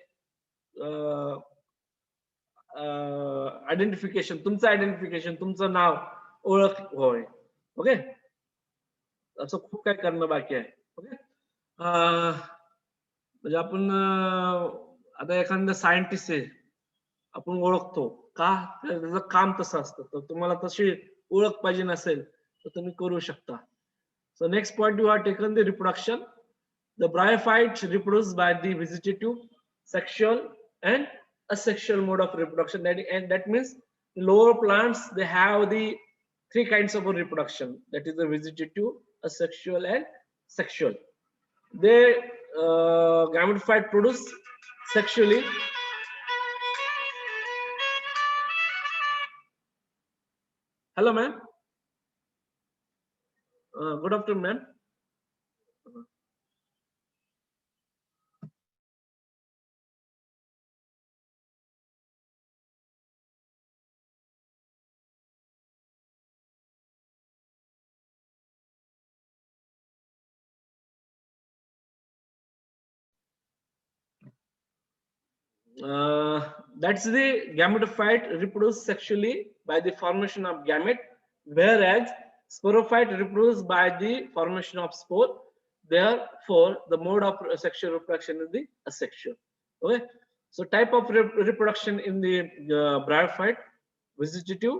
आयडेंटिफिकेशन, तुमचं नाव, ओळख होय. ओके, असं खूप काय करणं बाकी आहे. ओके, म्हणजे आपण आता एखादा सायंटिस्ट आहे, आपण ओळखतो का? त्याचं काम तसं असतं. तर तुम्हाला तशी ओळख पाहिजे नसेल तर तुम्ही करू शकता. So next point you have taken the reproduction. The bryophytes reproduce by the vegetative, sexual, and asexual mode of reproduction. That means lower plants they have the three kinds of reproduction. That is the vegetative, asexual, and sexual. They gametophyte produce sexually. Hello, ma'am. Good afternoon, ma'am. That's the gametophyte reproduce sexually by the formation of gamete, whereas sporophyte reproduce by the formation of spore. Therefore, the mode of sexual reproduction is the asexual. Okay, so type of reproduction in the bryophyte: vegetative,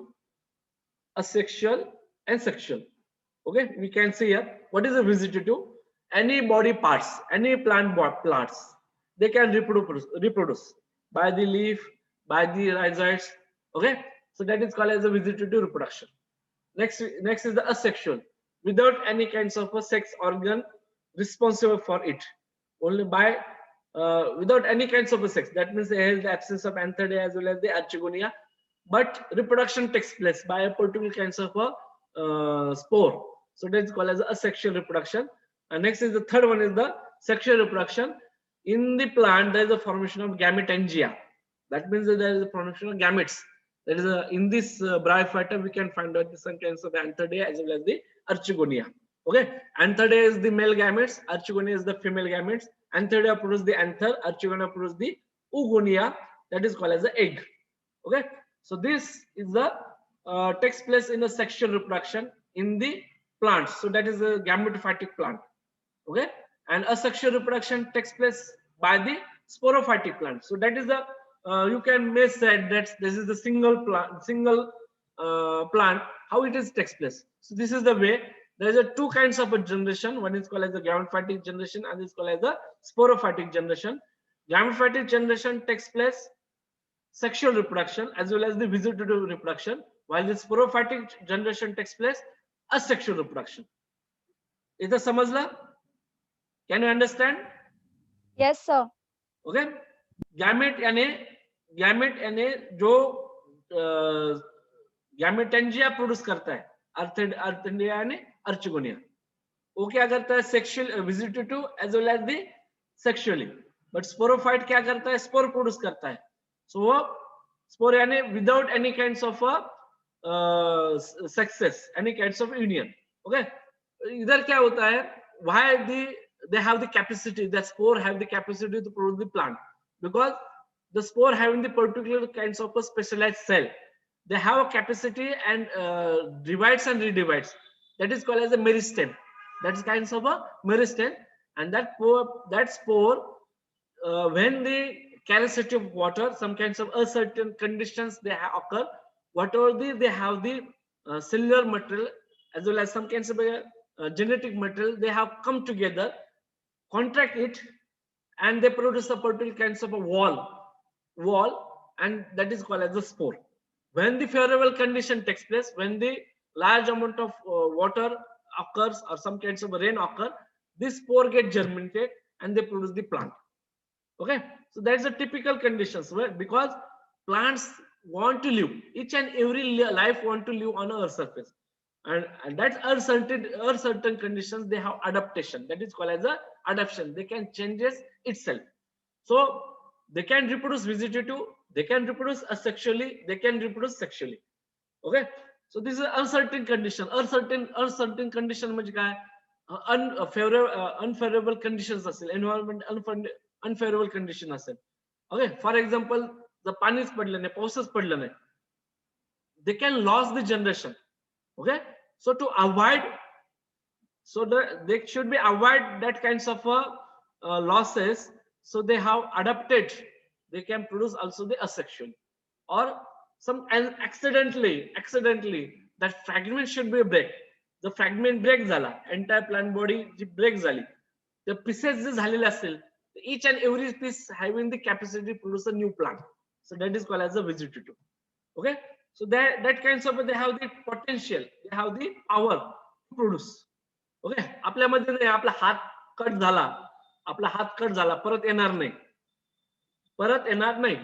asexual, and sexual. Okay, we can see here what is a vegetative. Any body parts, any plants, they can reproduce by the leaf, by the rhizoids. Okay, so that is called as a vegetative reproduction. Next is the asexual, without any kinds of a sex organ responsible for it, only by without any kinds of a sex. That means there is the absence of antheridia as well as the archegonia, but reproduction takes place by a particular kinds of a spore. So that is called as asexual reproduction. And next is the third one is the sexual reproduction. In the plant, there is a formation of gametangia. That means that there is a formation of gametes. That is in this bryophyta we can find out some kinds of antheridia as well as the archegonia. Okay, antheridia is the male gametes, archegonia is the female gametes. Antheridia produce the anther, archegonia produce the oogonia. That is called as the egg. Okay, so this is the takes place in the sexual reproduction in the plants. So that is a gametophytic plant. Okay, and asexual reproduction takes place by the sporophytic plant. So that is the you can may say that this is the single plant how it is takes place. So this is the way. There is a two kinds of a generation. One is called as the gametophytic generation and is called as the sporophytic generation. Gametophytic generation takes place sexual reproduction as well as the vegetative reproduction, while the sporophytic generation takes place asexual reproduction. Is that samajla? Can you understand?
Yes, sir.
Okay. Gamete याने जो gametangia produce करता है, अर्थेंडिया यानी अर्चिगोनिया, वो क्या करता है sexual vegetative as well as the sexually, but sporophyte क्या करता है स्पोर प्रोड्यूस करता है. सो वो स्पोर यानी without any kinds of success, any kinds of union. Okay, इधर क्या होता है, why they have the capacity, the spore have the capacity to produce the plant, because the spore having the particular kinds of a specialized cell, they have a capacity and divides and redivides. That is called as a meristem. That is kinds of a meristem, and that spore when the scarcity of water, some kinds of uncertain conditions they occur, whatever they have the cellular material as well as some kinds of genetic material, they have come together, contract it, and they produce a particular kinds of a wall, and that is called as the spore. When the favorable condition takes place, when the large amount of water occurs or some kinds of rain occur, this spore get germinated and they produce the plant. Okay, so that's the typical conditions where, because plants want to live, each and every life want to live on earth surface, and that's uncertain conditions, they have adaptation, that is called as a adaptation. They can changes itself, so they can reproduce vegetative, they can reproduce asexually, they can reproduce sexually. Okay, so this is uncertain condition. Uncertain condition म्हणजे काय, unfavorable conditions असेल, environment unfavorable condition असेल. Okay, for example, जर पाणीच पडलं नाही, पाऊसच पडलं नाही, they can lose the generation. Okay, so to avoid, so they should be avoid that kinds of losses, so they have adapted, they can produce also the asexual, or some accidentally that fragment should be break, the fragment break झाला, entire plant body जी break झाली, the pieces जे झालेले असतील, each and every piece having the capacity to produce a new plant, so that is called as a vegetative. Okay, so that kinds of, they have the potential, they have the power to produce. Okay, आपल्यामध्ये नाही, आपला हात cut झाला, परत येणार नाही,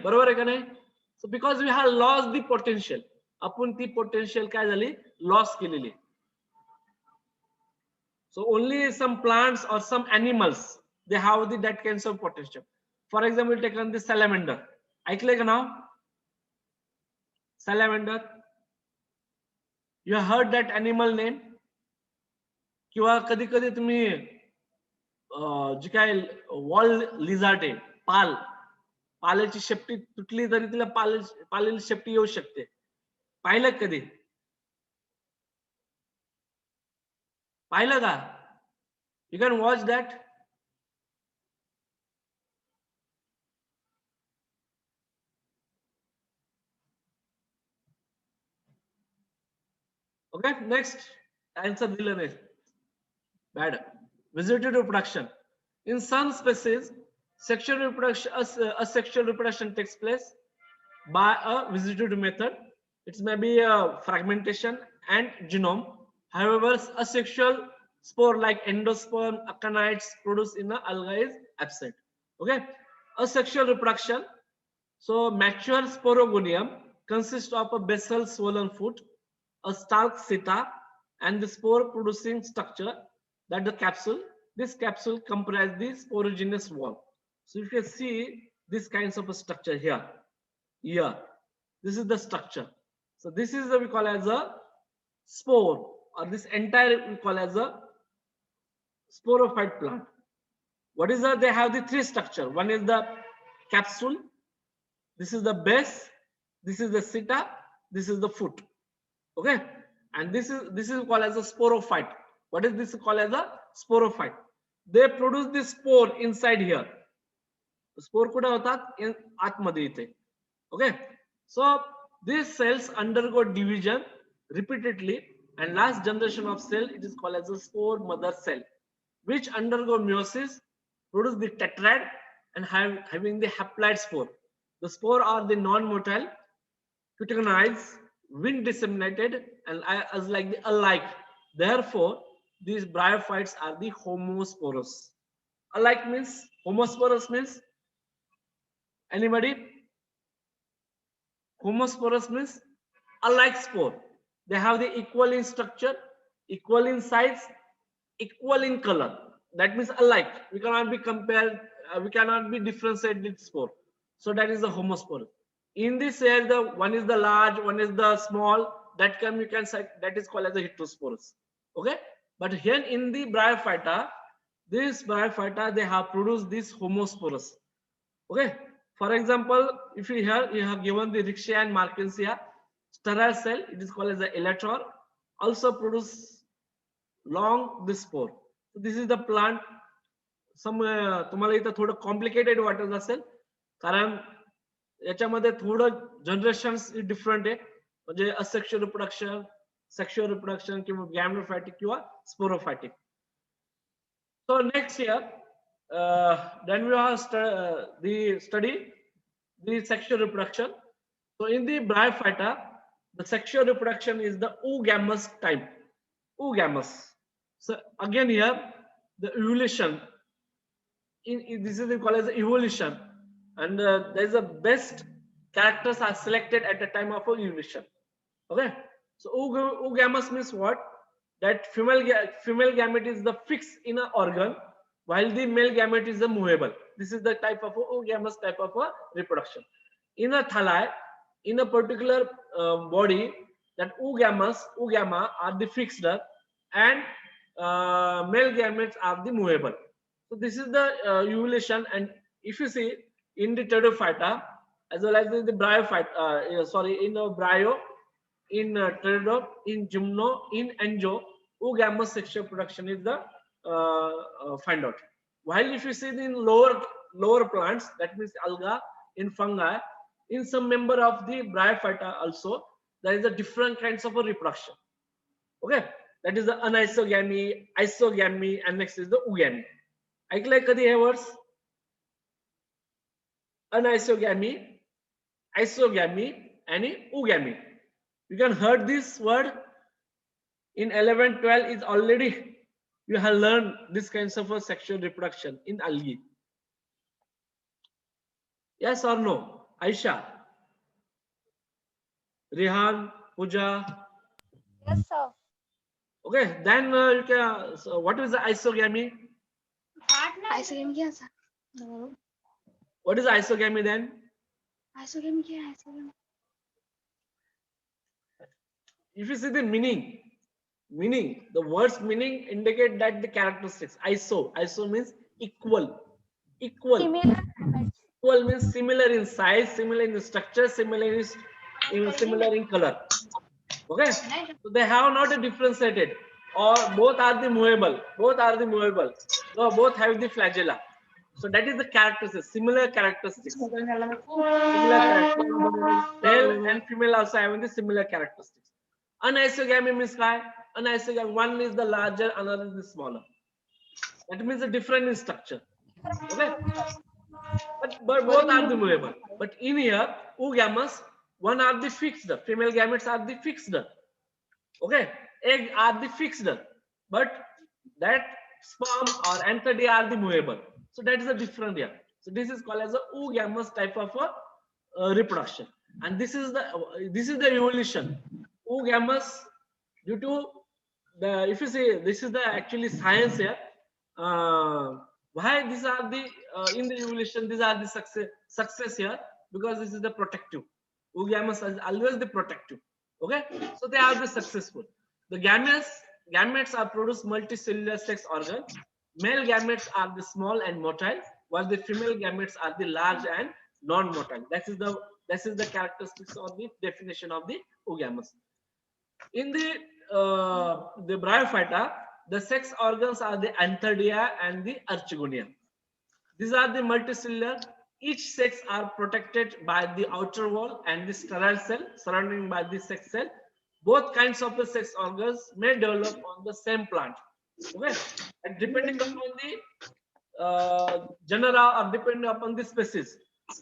बरोबर आहे का नाही? So because we have lost the potential, आपण ती potential काय झाली, loss केलेली. So only some plants or some animals, they have that kinds of potential. For example, take on the salamander. ऐकलंय का नाव? Salamander. You have heard that animal name? किंवा कधी कधी तुम्ही जी काय वॉल लिझार्ड आहे, पाल्याची शेपटी तुटली तरी तिला पालेली शेपटी येऊ शकते, पाहिलं कधी? पाहिलं का? You can watch that. Okay, next answer दिलं नाही. Bad. Vegetative reproduction. In some species, sexual reproduction, asexual reproduction takes place by a vegetative method. It may be a fragmentation and genome. However, asexual spore like endosperm, aconites produced in the alga is absent. Okay, asexual reproduction. So mature sporogonium consists of a basal swollen foot, a stalk seta, and the spore producing structure, that the capsule. This capsule comprises the sporogenous wall. So you can see this kinds of a structure here. This is the structure. So this is what we call as a spore, or this entire we call as a sporophyte plant. What is that? They have the three structure. One is the capsule, this is the base, this is the seta, this is the foot. Okay, and this is called as a sporophyte. What is this called as a sporophyte? They produce this spore inside here. Spore कुठे होतात? In आतमध्ये इथे. Okay, so these cells undergo division repeatedly, and last generation of cell, it is called as a spore mother cell, which undergo meiosis, produce the tetrad, and having the haploid spore. The spore are the non-motile, cutigonized, wind disseminated, and as like the alike. Therefore, these bryophytes are the homosporous. Alike means, homosporous means, anybody? Homosporous means alike spore. They have the equal in structure, equal in size, equal in color. That means alike. We cannot be compared, we cannot be differentiated with spore. So that is the homosporous. In this here, the one is the large, one is the small. That you can say that is called as a heterosporous. Okay, but here in the bryophyta, this bryophyta, they have produced this homosporous. Okay, for example, if you have given the Riccia and Markensia sterile cell, it is called as the elator, also produce long this spore. So this is the plant तुम्हाला इथं थोडं complicated वाटत असेल, कारण याच्यामध्ये थोडं generations different आहे. म्हणजे असेक्शुअल रिप्रोडक्शन, सेक्शुअल रिप्रोडक्शन किंवा गॅमेटोफायटिक किंवा स्पोरोफायटिक. So next year, then we have the study the sexual reproduction. So in the Bryophyta, the sexual reproduction is the oogamous type. Oogamous. So again here, the evolution. This is called as evolution, and there is a best characters are selected at the time of evolution. Okay. So oogamous means what? That female gamete is the fixed in an organ, while the male gamete is the movable. This is the type of oogamous type of reproduction. In a thalli, in a particular body, that oogama are the fixed, and male gametes are the movable. So this is the evolution. And if you see in the pteridophyta as well as in the bryophyta, in bryo, in pteridop, in gymno, in anjo, oogamous sexual production is the find out. While if you see in lower plants, that means alga, in fungi, in some member of the bryophyta also, there is a different kinds of a reproduction. Okay, that is the anisogamy, isogamy, and next is the oogamy. ऐकलंय कधी हे words? Anisogamy, isogamy, and oogamy. You can heard this word in 11, 12 is already you have learned this kinds of a sexual reproduction in algae. Yes or no? Aisha, Rehan, Pooja.
Yes, sir.
Okay, then you can. So what is the isogamy?
Isogamy क्या था?
What is isogamy then?
Isogamy क्या है? Isogamy
If you see the meaning, the words meaning indicate that the characteristics. Iso means equal.
Similar.
Equal means similar in size, similar in structure, similar in color. Okay, so they have not a differentiated, or both are the movable. No, both have the flagella. So that is the characteristics, similar characteristics. Male and female also having the similar characteristics. Anisogamy means what? Anisogamy, one is the larger, another is the smaller. That means the different in structure. Okay, but both are the movable. But in here, oogamous, one are the fixed. Female gametes are the fixed. Okay, egg are the fixed, but that sperm or anthidia are the movable. So that is a different here. So this is called as a oogamous type of a reproduction, and this is the evolution. Oogamous, due to the, if you see, this is the actually science here. Why these are the in the evolution, these are the success here, because this is the protective. Oogamous is always the protective. Okay, so they are the successful. The gametes are produced multicellular sex organ. Male gametes are the small and motile, while the female gametes are the large and non-motile. That is the characteristics of the definition of the oogamous. In the bryophyta, the sex organs are the anthidia and the archegonia. These are the multicellular. Each sex are protected by the outer wall and the sterile cell surrounding by the sex cell. Both kinds of the sex organs may develop on the same plant. Okay, and depending upon the genera or depending upon the species.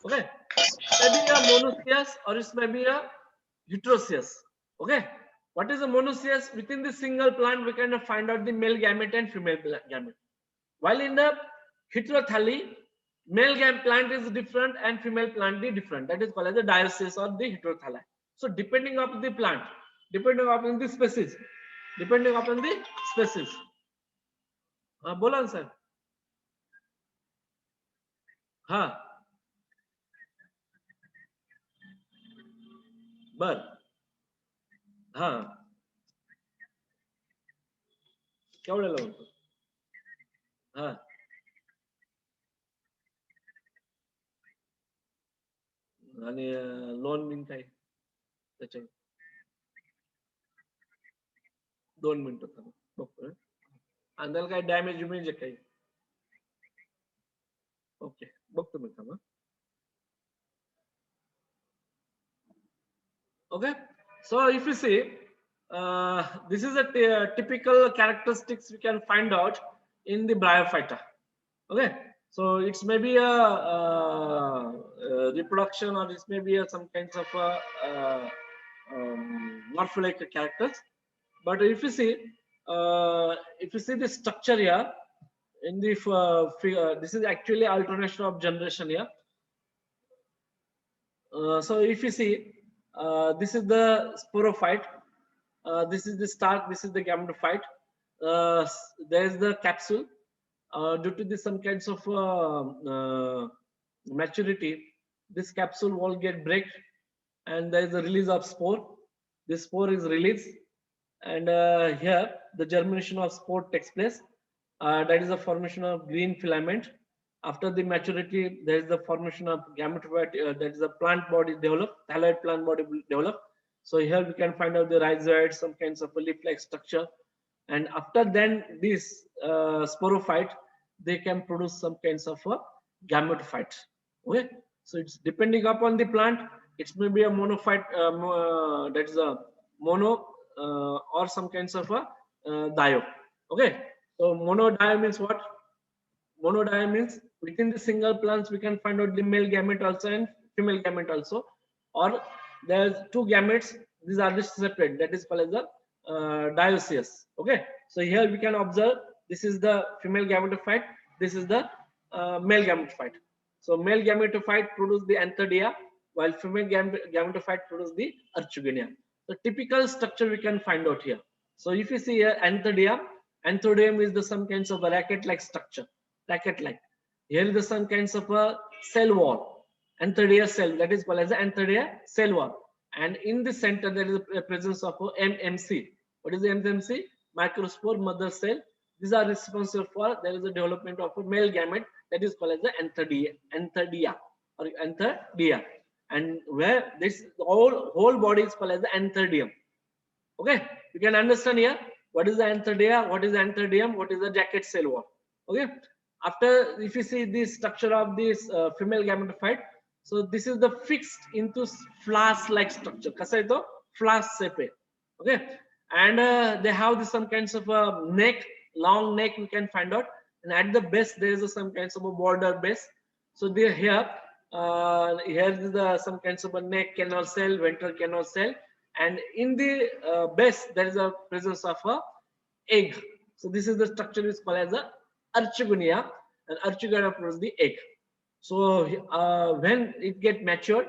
Okay, it may be a monoecious or it may be a heteroecious. Okay, what is a monoecious? Within the single plant, we can find out the male gamete and female gamete. While in the heterothalli, male plant is different and female plant is different. That is called as the dioecious or the heterothalli. So depending upon the plant, depending upon the species, बोला ना sir. हाँ, बर, हाँ, केवढ्याला होतो? हाँ, आणि loan बिन काय त्याच्या 2 मिनिटं थांबा बघतो. आणि त्याला काय डॅमेज काही? Okay, बघतो मी थांबा. Okay, so if you see, this is a typical characteristics we can find out in the bryophyta. Okay, so it's maybe a reproduction, or it may be some kinds of morphological characters. But if you see the structure here in the this is actually alternation of generation here. So if you see, this is the sporophyte, this is the stalk, this is the gametophyte. There is the capsule. Due to this some kinds of maturity, this capsule will get break, and there is a release of spore. This spore is released, and here the germination of spore takes place. That is the formation of green filament. After the maturity, there is the formation of gametophyte. That is a plant body develop, thalloid plant body will develop. So here we can find out the rhizoid, some kinds of a leaf-like structure, and after then this sporophyte, they can produce some kinds of a gametophyte. Okay, so it's depending upon the plant. It may be a monophyte, that is a mono, or some kinds of a dio. Okay, so monodio means what? Monodio means within the single plants we can find out the male gamete also and female gamete also, or there's two gametes. These are just separate. That is called as the dioecious. Okay, so here we can observe this is the female gametophyte, this is the male gametophyte. So male gametophyte produce the anthodia, while female gametophyte produce the archegonia. The typical structure we can find out here. So if you see here anthodia, anthodium is the some kinds of a racket-like structure, racket-like. Here is the some kinds of a cell wall, anthodia cell, that is called as the anthodia cell wall. And in the center there is a presence of a MMC. What is the MMC? Microspore mother cell. These are responsible for there is a development of a male gamete, that is called as the anthodia or anthodia. And where this whole body is called as the anthodium. Okay, you can understand here what is the anthodia, what is the anthodium, what is the jacket cell wall. Okay, after if you see the structure of this female gametophyte, so this is the fixed into flask-like structure. Kasa hai to flask shape. Okay, and they have this some kinds of a neck, long neck we can find out, and at the base there is some kinds of a border base. So they here here is the some kinds of a neck canal cell, ventral canal cell, and in the base there is a presence of a egg. So this is the structure is called as a archegonia, and archegonia produces the egg. So when it get matured,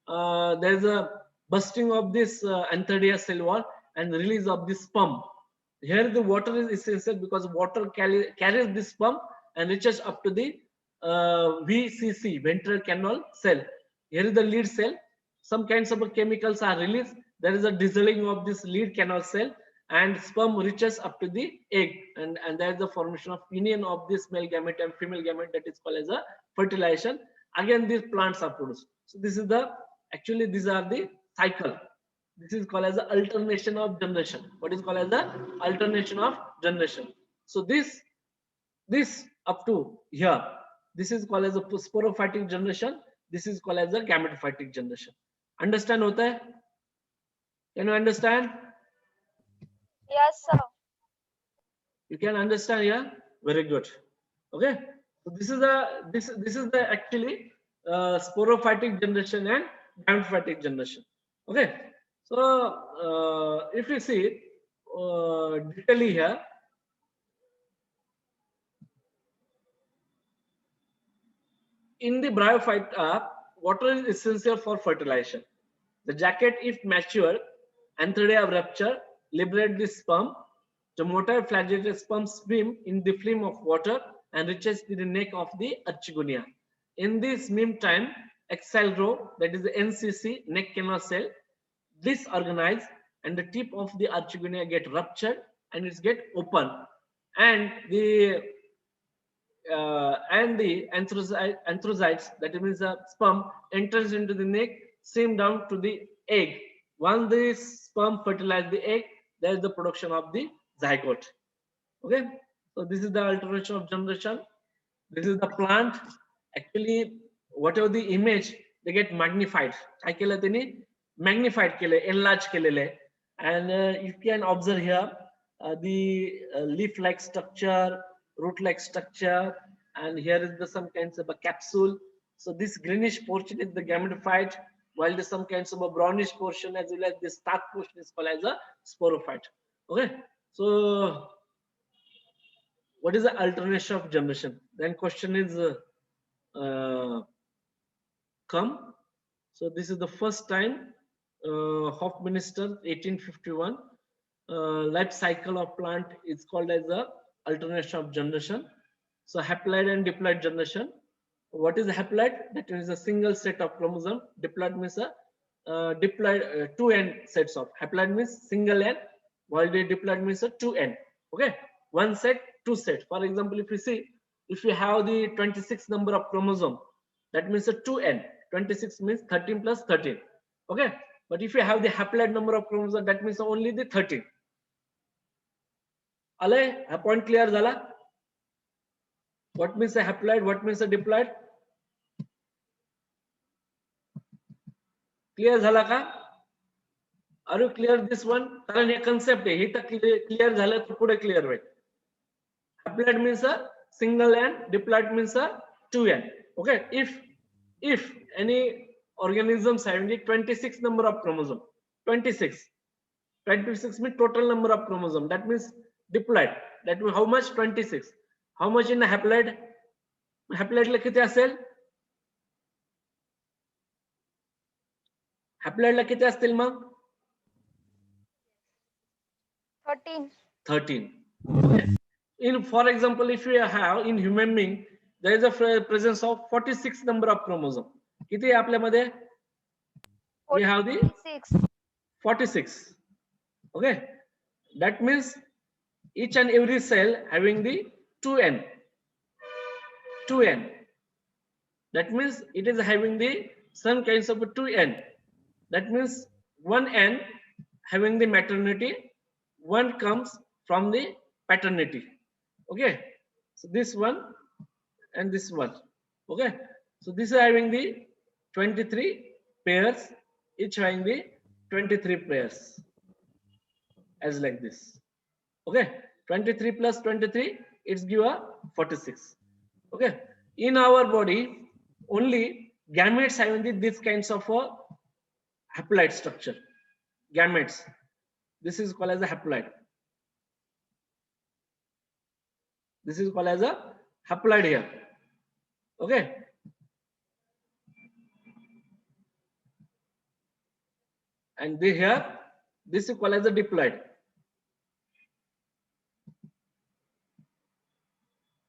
there is a bursting of this anthodia cell wall and release of this sperm. Here the water is essential because water carries this sperm and reaches up to the VCC, ventral canal cell. Here is the lead cell. Some kinds of chemicals are released. There is a dissolving of this lead canal cell, and sperm reaches up to the egg, and there is the formation of union of this male gamete and female gamete, that is called as a fertilization. Again these plants are produced. So this is the actually these are the cycle. This is called as the alternation of generation. What is called as the alternation of generation? So this up to here, this is called as a sporophytic generation. This is called as a gametophytic generation. Understand hota hai? Can you understand?
Yes, sir.
You can understand here. Very good. Okay. So this is the actually sporophytic generation and gametophytic generation. Okay. So if you see detailing here, in the bryophyta, water is essential for fertilization. The jacket, if mature, anthodia rupture, liberate the sperm. The motor flagellated sperm swim in the film of water and reaches to the neck of the archegonia. In this meantime, exhale row, that is the NCC, neck canal cell, disorganized, and the tip of the archegonia get ruptured and it's get open, and the anthrozoites, that means the sperm, enters into the neck, swim down to the egg. Once the sperm fertilize the egg, there is the production of the zygote. Okay, so this is the alternation of generation. This is the plant. Actually, whatever the image, they get magnified. काय केलं त्यांनी magnified केले, enlarged केलेले. And you can observe here the leaf-like structure, root-like structure, and here is the some kinds of a capsule. So this greenish portion is the gametophyte, while the some kinds of a brownish portion as well as this dark portion is called as a sporophyte. Okay, so what is the alternation of generation? Then question is come. So this is the first time Hofminister 1851 life cycle of plant is called as the alternation of generation. So haploid and diploid generation. What is haploid? That is a single set of chromosome. Diploid means a diploid two end sets of. Haploid means single end, while the diploid means a two end. Okay, one set, two set. For example, if you see, if you have the 26 number of chromosome, that means a two end. 26 means 13 plus 13. Okay, but if you have the haploid number of chromosome, that means only the 13. Ale, a point clear zala? What means a haploid? What means a diploid? Clear zala ka? Are you clear this one? कारण हे concept आहे, हे तर clear झालं तर पुढे clear होईल. Haploid means a single end, diploid means a two end. Okay, if any organisms having the 26 number of chromosome, 26 means total number of chromosome. That means diploid. That means how much? 26. How much in the haploid? Haploid ला किती असेल? Haploid ला किती असतील मग? 13. Okay. In, for example, if you have in human being, there is a presence of 46 number of chromosome. किती आहे आपल्यामध्ये? We have the 46. Okay, that means each and every cell having the 2n. That means it is having the some kinds of 2n. That means one n having the maternity, one comes from the paternity. Okay, so this one and this one. Okay, so this is having the 23 pairs, each having the 23 pairs, as like this. Okay, 23 plus 23, it's give a 46. Okay, in our body only gametes having these kinds of a haploid structure. Gametes, this is called as a haploid. This is called as a haploid here. Okay, and here this is called as a diploid.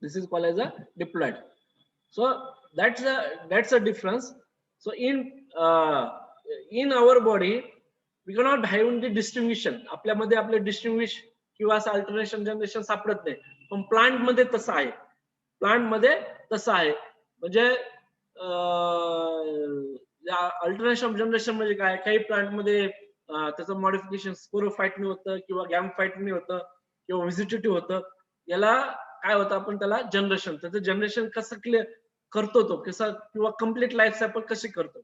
This is called as a diploid. So that's a difference. So in our body we cannot have the distinction. आपल्यामध्ये आपले distinguish किंवा असं alternation generation सापडत नाही. पण plant मध्ये तसं आहे. प्लांट मध्ये तसं आहे. म्हणजे अल्टरनेशन ऑफ जनरेशन म्हणजे काय? काही प्लांट मध्ये त्याचं मॉडिफिकेशन स्पोरोफाइटने होतं किंवा गॅमफाइटने होतं किंवा व्हिजिटेटिव्ह होतं. याला काय होतं, आपण त्याला जनरेशन, त्याचं जनरेशन कसं क्लिअर करतो तो कसं, किंवा कम्प्लीट लाईफ सायकल कशी करतो,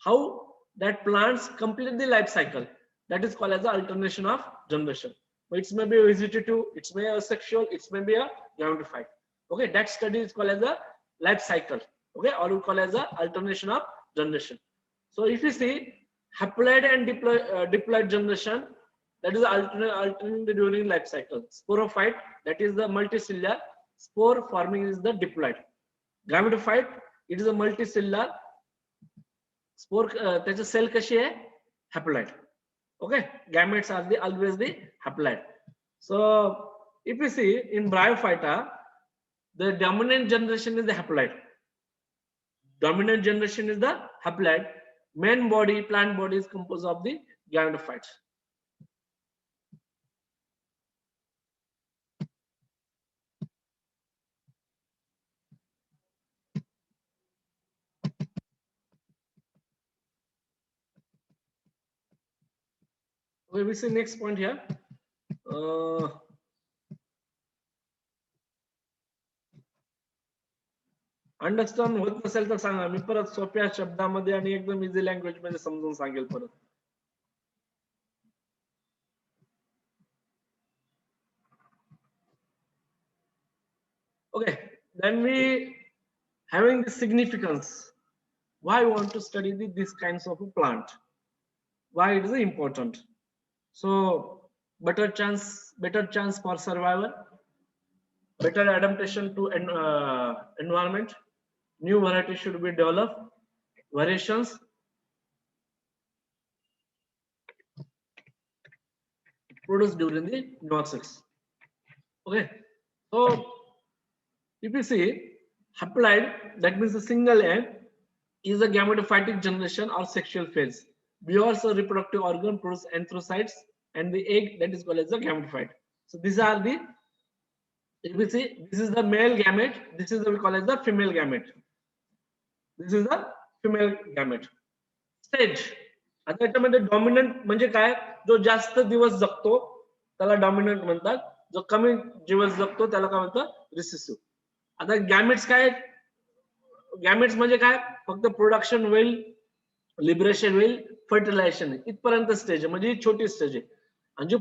हाऊ that plants complete the life cycle, that is called as the alternation of generation. It may be vegetative, it may be asexual, it may be a gametophyte. Okay, that study is called as a life cycle. Okay, or we call as a alternation of generation. So if you see haploid and diploid generation, that is alternating during life cycle. Sporophyte, that is the multicellular, spore forming is the diploid. Gametophyte, it is a multicellular, spore त्याची cell कशी आहे? Haploid. Okay, gametes are always the haploid. So if you see in Bryophyta, the dominant generation is the haploid. Dominant generation is the haploid. Main body, plant body is composed of the gametophytes. Okay, we see next point here. Understand होत नसेल तर सांगा, मी परत सोप्या शब्दामध्ये आणि एकदम easy language मध्ये समजून सांगेल परत. Okay, then we having the significance. Why we want to study these kinds of plant? Why it is important? So better chance for survival, better adaptation to environment, new variety should be developed, variations, produced during the meiosis. Okay, so if you see haploid, that means a single egg is a gametophytic generation or sexual phase. Meiosis or reproductive organ produce anthrocytes, and the egg that is called as the gametophyte. So these are the, if you see, this is the male gamete, this is the, we call as the female gamete. This is the female gamete. Stage. आता याच्यामध्ये dominant म्हणजे काय, जो जास्त दिवस जगतो त्याला dominant म्हणतात, जो कमी दिवस जगतो त्याला काय म्हणतात, रिसेसिव्ह. आता गॅमेट्स काय, गॅमेट्स म्हणजे काय, फक्त प्रोडक्शन होईल, लिबरेशन होईल, फर्टिलायझेशन इथपर्यंत स्टेज आहे, म्हणजे ही छोटी स्टेज आहे. आणि जे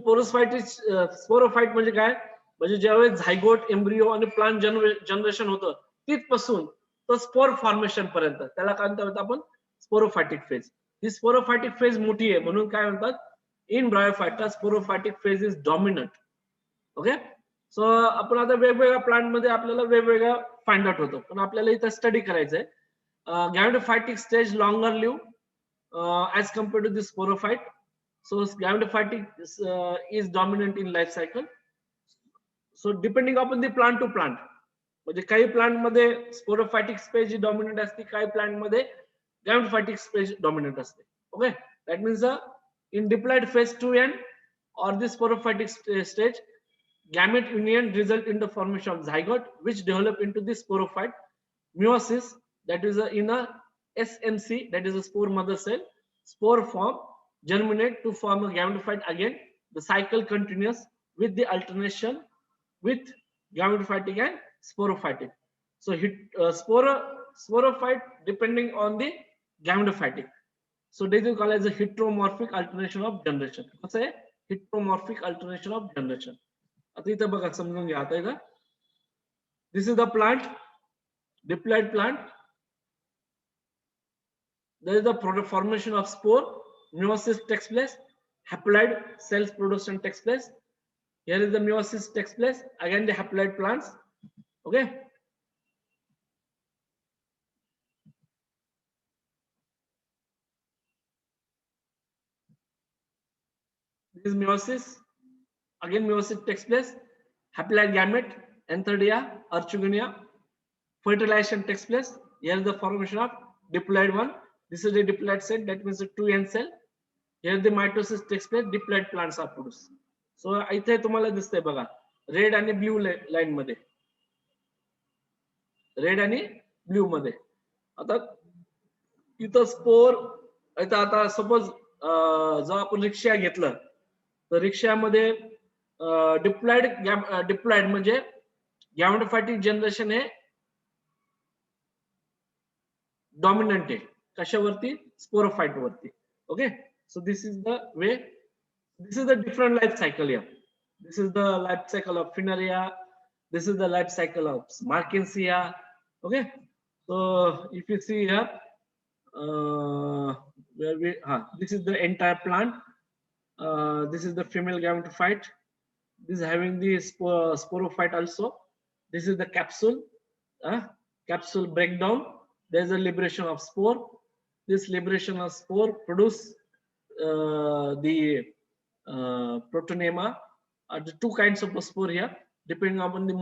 स्पोरोफाइट म्हणजे काय, म्हणजे ज्यावेळेस झायगोट, एम्ब्रिओ आणि प्लांट जनरेशन होतं तिथपासून तो स्पोर फॉर्मेशन पर्यंत त्याला काय म्हणतात आपण, स्पोरोफायटिक फेज. ही स्पोरोफायटिक फेज मोठी आहे म्हणून काय म्हणतात, in bryophyta sporophytic phase is dominant. Okay, so आपण आता वेगवेगळ्या प्लांट मध्ये आपल्याला वेगवेगळं फाइंड आउट होतं, पण आपल्याला इथं स्टडी करायचंय. Gametophytic stage longer live as compared to the sporophyte. So gametophytic is dominant in life cycle. So depending upon the plant to plant, म्हणजे काही प्लांट मध्ये स्पोरोफायटिक स्टेज डॉमिनंट असते, काही प्लांट मध्ये gametophytic stage dominant असते. Okay, that means in diploid phase 2n or the sporophytic stage, gamete union result in the formation of zygote which develop into the sporophyte. Meiosis, that is in a SMC, that is a spore mother cell, spore form, germinate to form a gametophyte again. The cycle continues with the alternation with gametophytic and sporophytic. So sporophyte depending on the gametophytic. So this is called as a heteromorphic alternation of generation. कसं आहे, heteromorphic alternation of generation. आता इथं बघा समजून घ्या. आता इथं this is the plant, diploid plant. There is the formation of spore, meiosis takes place, haploid cells production takes place. Here is the meiosis takes place, again the haploid plants. Okay, this is meiosis, again meiosis takes place, haploid gamete, antheridia, archegonia, fertilization takes place. Here is the formation of diploid one. This is the diploid cell, that means the 2n cell. Here the mitosis takes place, diploid plants are produced. So इथे तुम्हाला दिसतंय बघा, red आणि blue line मध्ये, red आणि blue मध्ये. आता इथं स्पोर, आता सपोज जर आपण रिक्षा घेतलं तर रिक्षामध्ये डिप्लॉइड म्हणजे गॅमेटोफायटिक जनरेशन हे डॉमिनंट आहे कशावरती, स्पोरोफाइट वरती. Okay, so this is the way, this is the different life cycle here. This is the life cycle of Finaria, this is the life cycle of Markensia. Okay, so if you see here, where we this is the entire plant, this is the female gametophyte, this is having the sporophyte also, this is the capsule, capsule breakdown, there is a liberation of spore, this liberation of spore produce the protonema, the two kinds of spore here depending upon the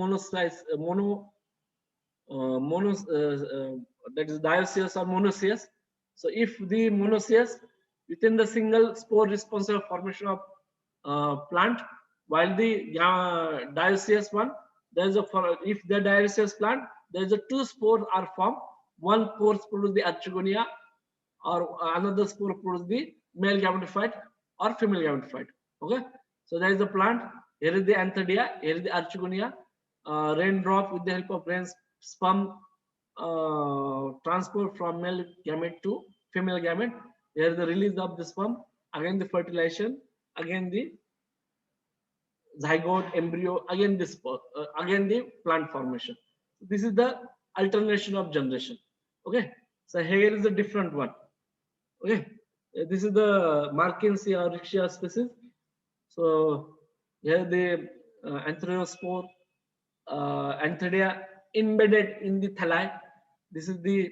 that is dioecious or monoecious. So if the monoecious, within the single spore responsible for formation of plant, while the dioecious one, there is if the dioecious plant, there is a two spores are formed, one spore produce the archegonia or another spore produce the male gametophyte or female gametophyte. Okay, so there is the plant, here is the antheridia, here is the archegonia, raindrop with the help of rain, sperm transport from male gamete to female gamete. Here the release of the sperm, again the fertilization, again the zygote, embryo, again this again the plant formation. This is the alternation of generation. Okay, so here is a different one. Okay, this is the Markinsia or Riccia species. So here the anthrospore, Anthidea embedded in the thalli. This is the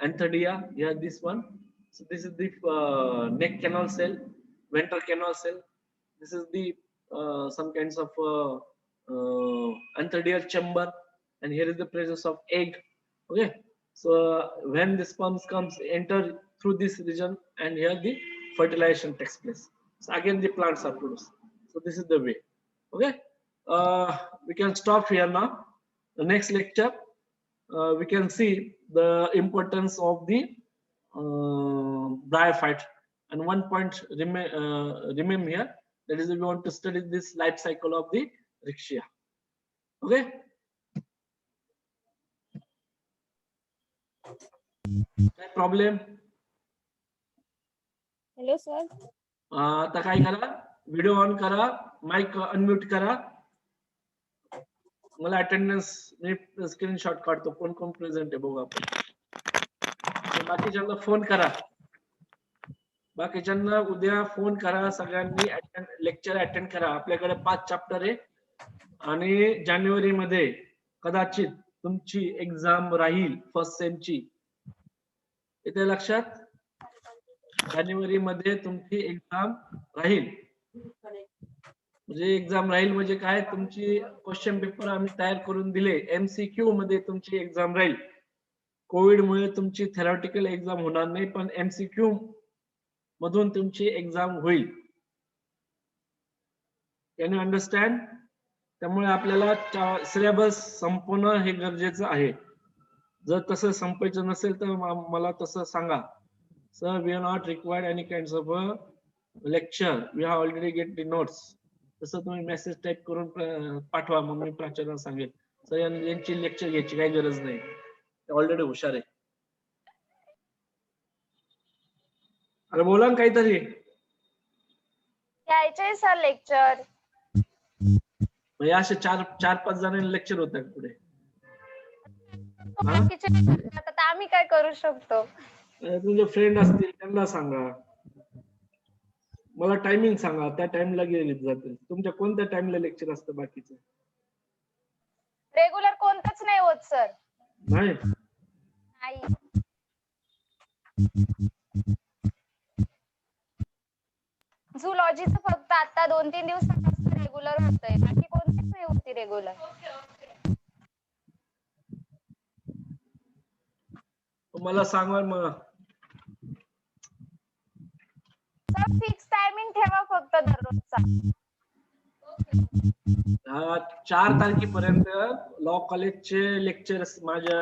Anthidea. Here this one. So this is the neck canal cell, ventral canal cell. This is the some kinds of Anthidea chamber, and here is the presence of egg. Okay, so when the sperms comes enter through this region, and here the fertilization takes place. So again the plants are produced. So this is the way. Okay, we can stop here now. The next lecture we can see the importance of the bryophyte, and one point remain here, that is we want to study this life cycle of the Riccia. Okay, problem?
Hello sir.
आता काय करा, video on करा, mic unmute करा. मला attendance मी screenshot काढतो, कोण कोण present आहे बघू आपण. बाकीच्यांना फोन करा, बाकीच्यांना उद्या फोन करा, सगळ्यांनी लेक्चर अटेंड करा. आपल्याकडे 5 चॅप्टर आहे आणि जानेवारी मध्ये कदाचित तुमची एक्झाम राहील फर्स्ट सेमची. इथे लक्षात, जानेवारी मध्ये तुमची एक्झाम राहील. म्हणजे एक्झाम राहील म्हणजे काय, तुमची क्वेश्चन पेपर आम्ही तयार करून दिले. MCQ मध्ये तुमची एक्झाम राहील. कोविड मुळे तुमची थेरॉटिकल एक्झाम होणार नाही, पण MCQ मधून तुमची एक्झाम होईल. Can you understand? त्यामुळे आपल्याला सिलेबस संपवणं हे गरजेचं आहे. जर तसं संपायचं नसेल तर मला तसं सांगा. Sir, we are not required any kinds of lecture, we have already get the notes. तसं तुम्ही मेसेज टाईप करून पाठवा, मग मी प्राचार्यांना सांगेल सर यांची लेक्चर घ्यायची काही गरज नाही, ऑलरेडी हुशार आहे. अरे बोला ना काहीतरी.
घ्यायचंय सर लेक्चर.
म्हणजे असे 4-5 जणांना लेक्चर होत आहे पुढे.
आता आम्ही काय करू शकतो?
तुमचे फ्रेंड असतील त्यांना सांगा, मला टायमिंग सांगा, त्या टाइमला गेले जातील. तुमच्या कोणत्या टाइमला लेक्चर असतं बाकीचं?
रेग्युलर कोणतंच नाही होत सर.
नाही
नाही. झूलॉजीचं फक्त आता 2-3 दिवसांपासून रेग्युलर होतंय, बाकी कोणतीच नाही होती रेग्युलर.
मला सांगा मग.
सर फिक्स टायमिंग ठेवा फक्त दररोजचा.
4 तारखेपर्यंत लॉ कॉलेजचे लेक्चर्स माझ्या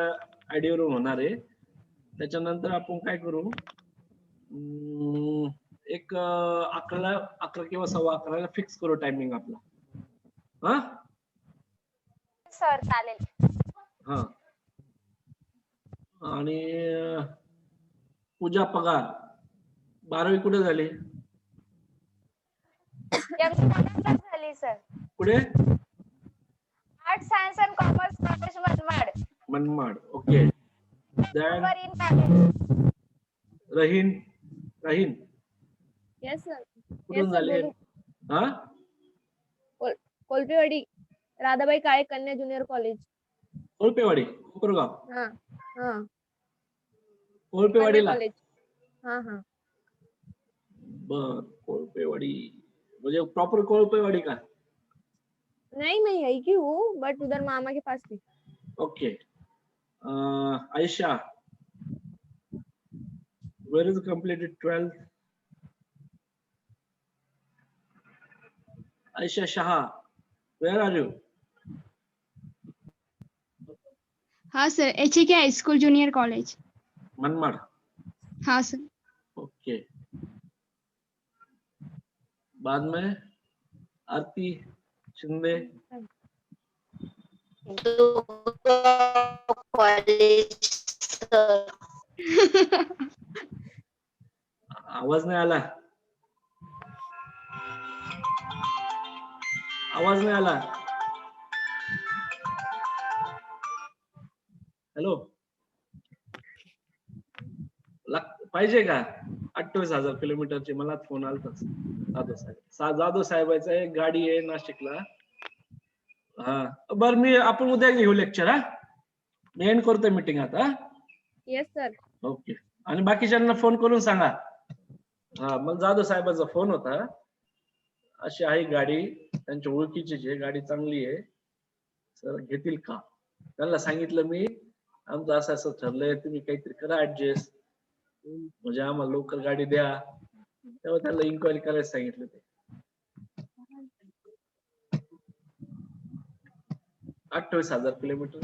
आयडीवरून होणार आहे. त्याच्यानंतर आपण काय करू, एक 11 किंवा 11:15 फिक्स करू टायमिंग आपला. हा
सर चालेल.
हा, आणि पूजा पगार 12वी कुठे झाली?
झाली सर.
कुठे?
Art science and commerce college Manmad.
Manmad. Okay. रहीन
येस सर.
कुठून झाले? हा,
कोलपेवाडी राधाबाई काळे कन्या ज्युनियर कॉलेज.
कोळपेवाडी, कोपरगाव.
हा हा.
कोळपेवाडीला.
कॉलेज. हा हा.
बर, कोळपेवाडी म्हणजे प्रॉपर कोळपेवाडी का?
नहीं मैं यही की हूँ, बट उधर मामा के पास थी.
Okay. Ayesha, where is completed 12th? Aisha Shah, where are you?
हाँ sir, HK high school junior college.
Manmad.
हाँ सर.
ओके. बाद में आरती शिंदे. आवाज नाही आला. आवाज नाही आला. हॅलो, पाहिजे का? 28,000 किलोमीटरची मला फोन आलता जाधव साहेब. जाधव साहेबांचा एक गाडी आहे नाशिकला. हा बर, मी आपण उद्या घेऊ लेक्चर. हा, मी एंड करतोय मीटिंग आता.
Yes sir.
ओके. आणि बाकीच्यांना फोन करून सांगा. हा, मग जाधव साहेबांचा फोन होता. अशी आहे गाडी, त्यांच्या ओळखीची आहे, गाडी चांगली आहे, सर घेतील का? त्यांना सांगितलं मी, आमचं असं असं ठरलंय, तुम्ही काहीतरी करा ऍडजस्ट, म्हणजे आम्हाला लवकर गाडी द्या. तेव्हा त्याला इन्क्वायरी करायला सांगितलं ते. 28,000 किलोमीटर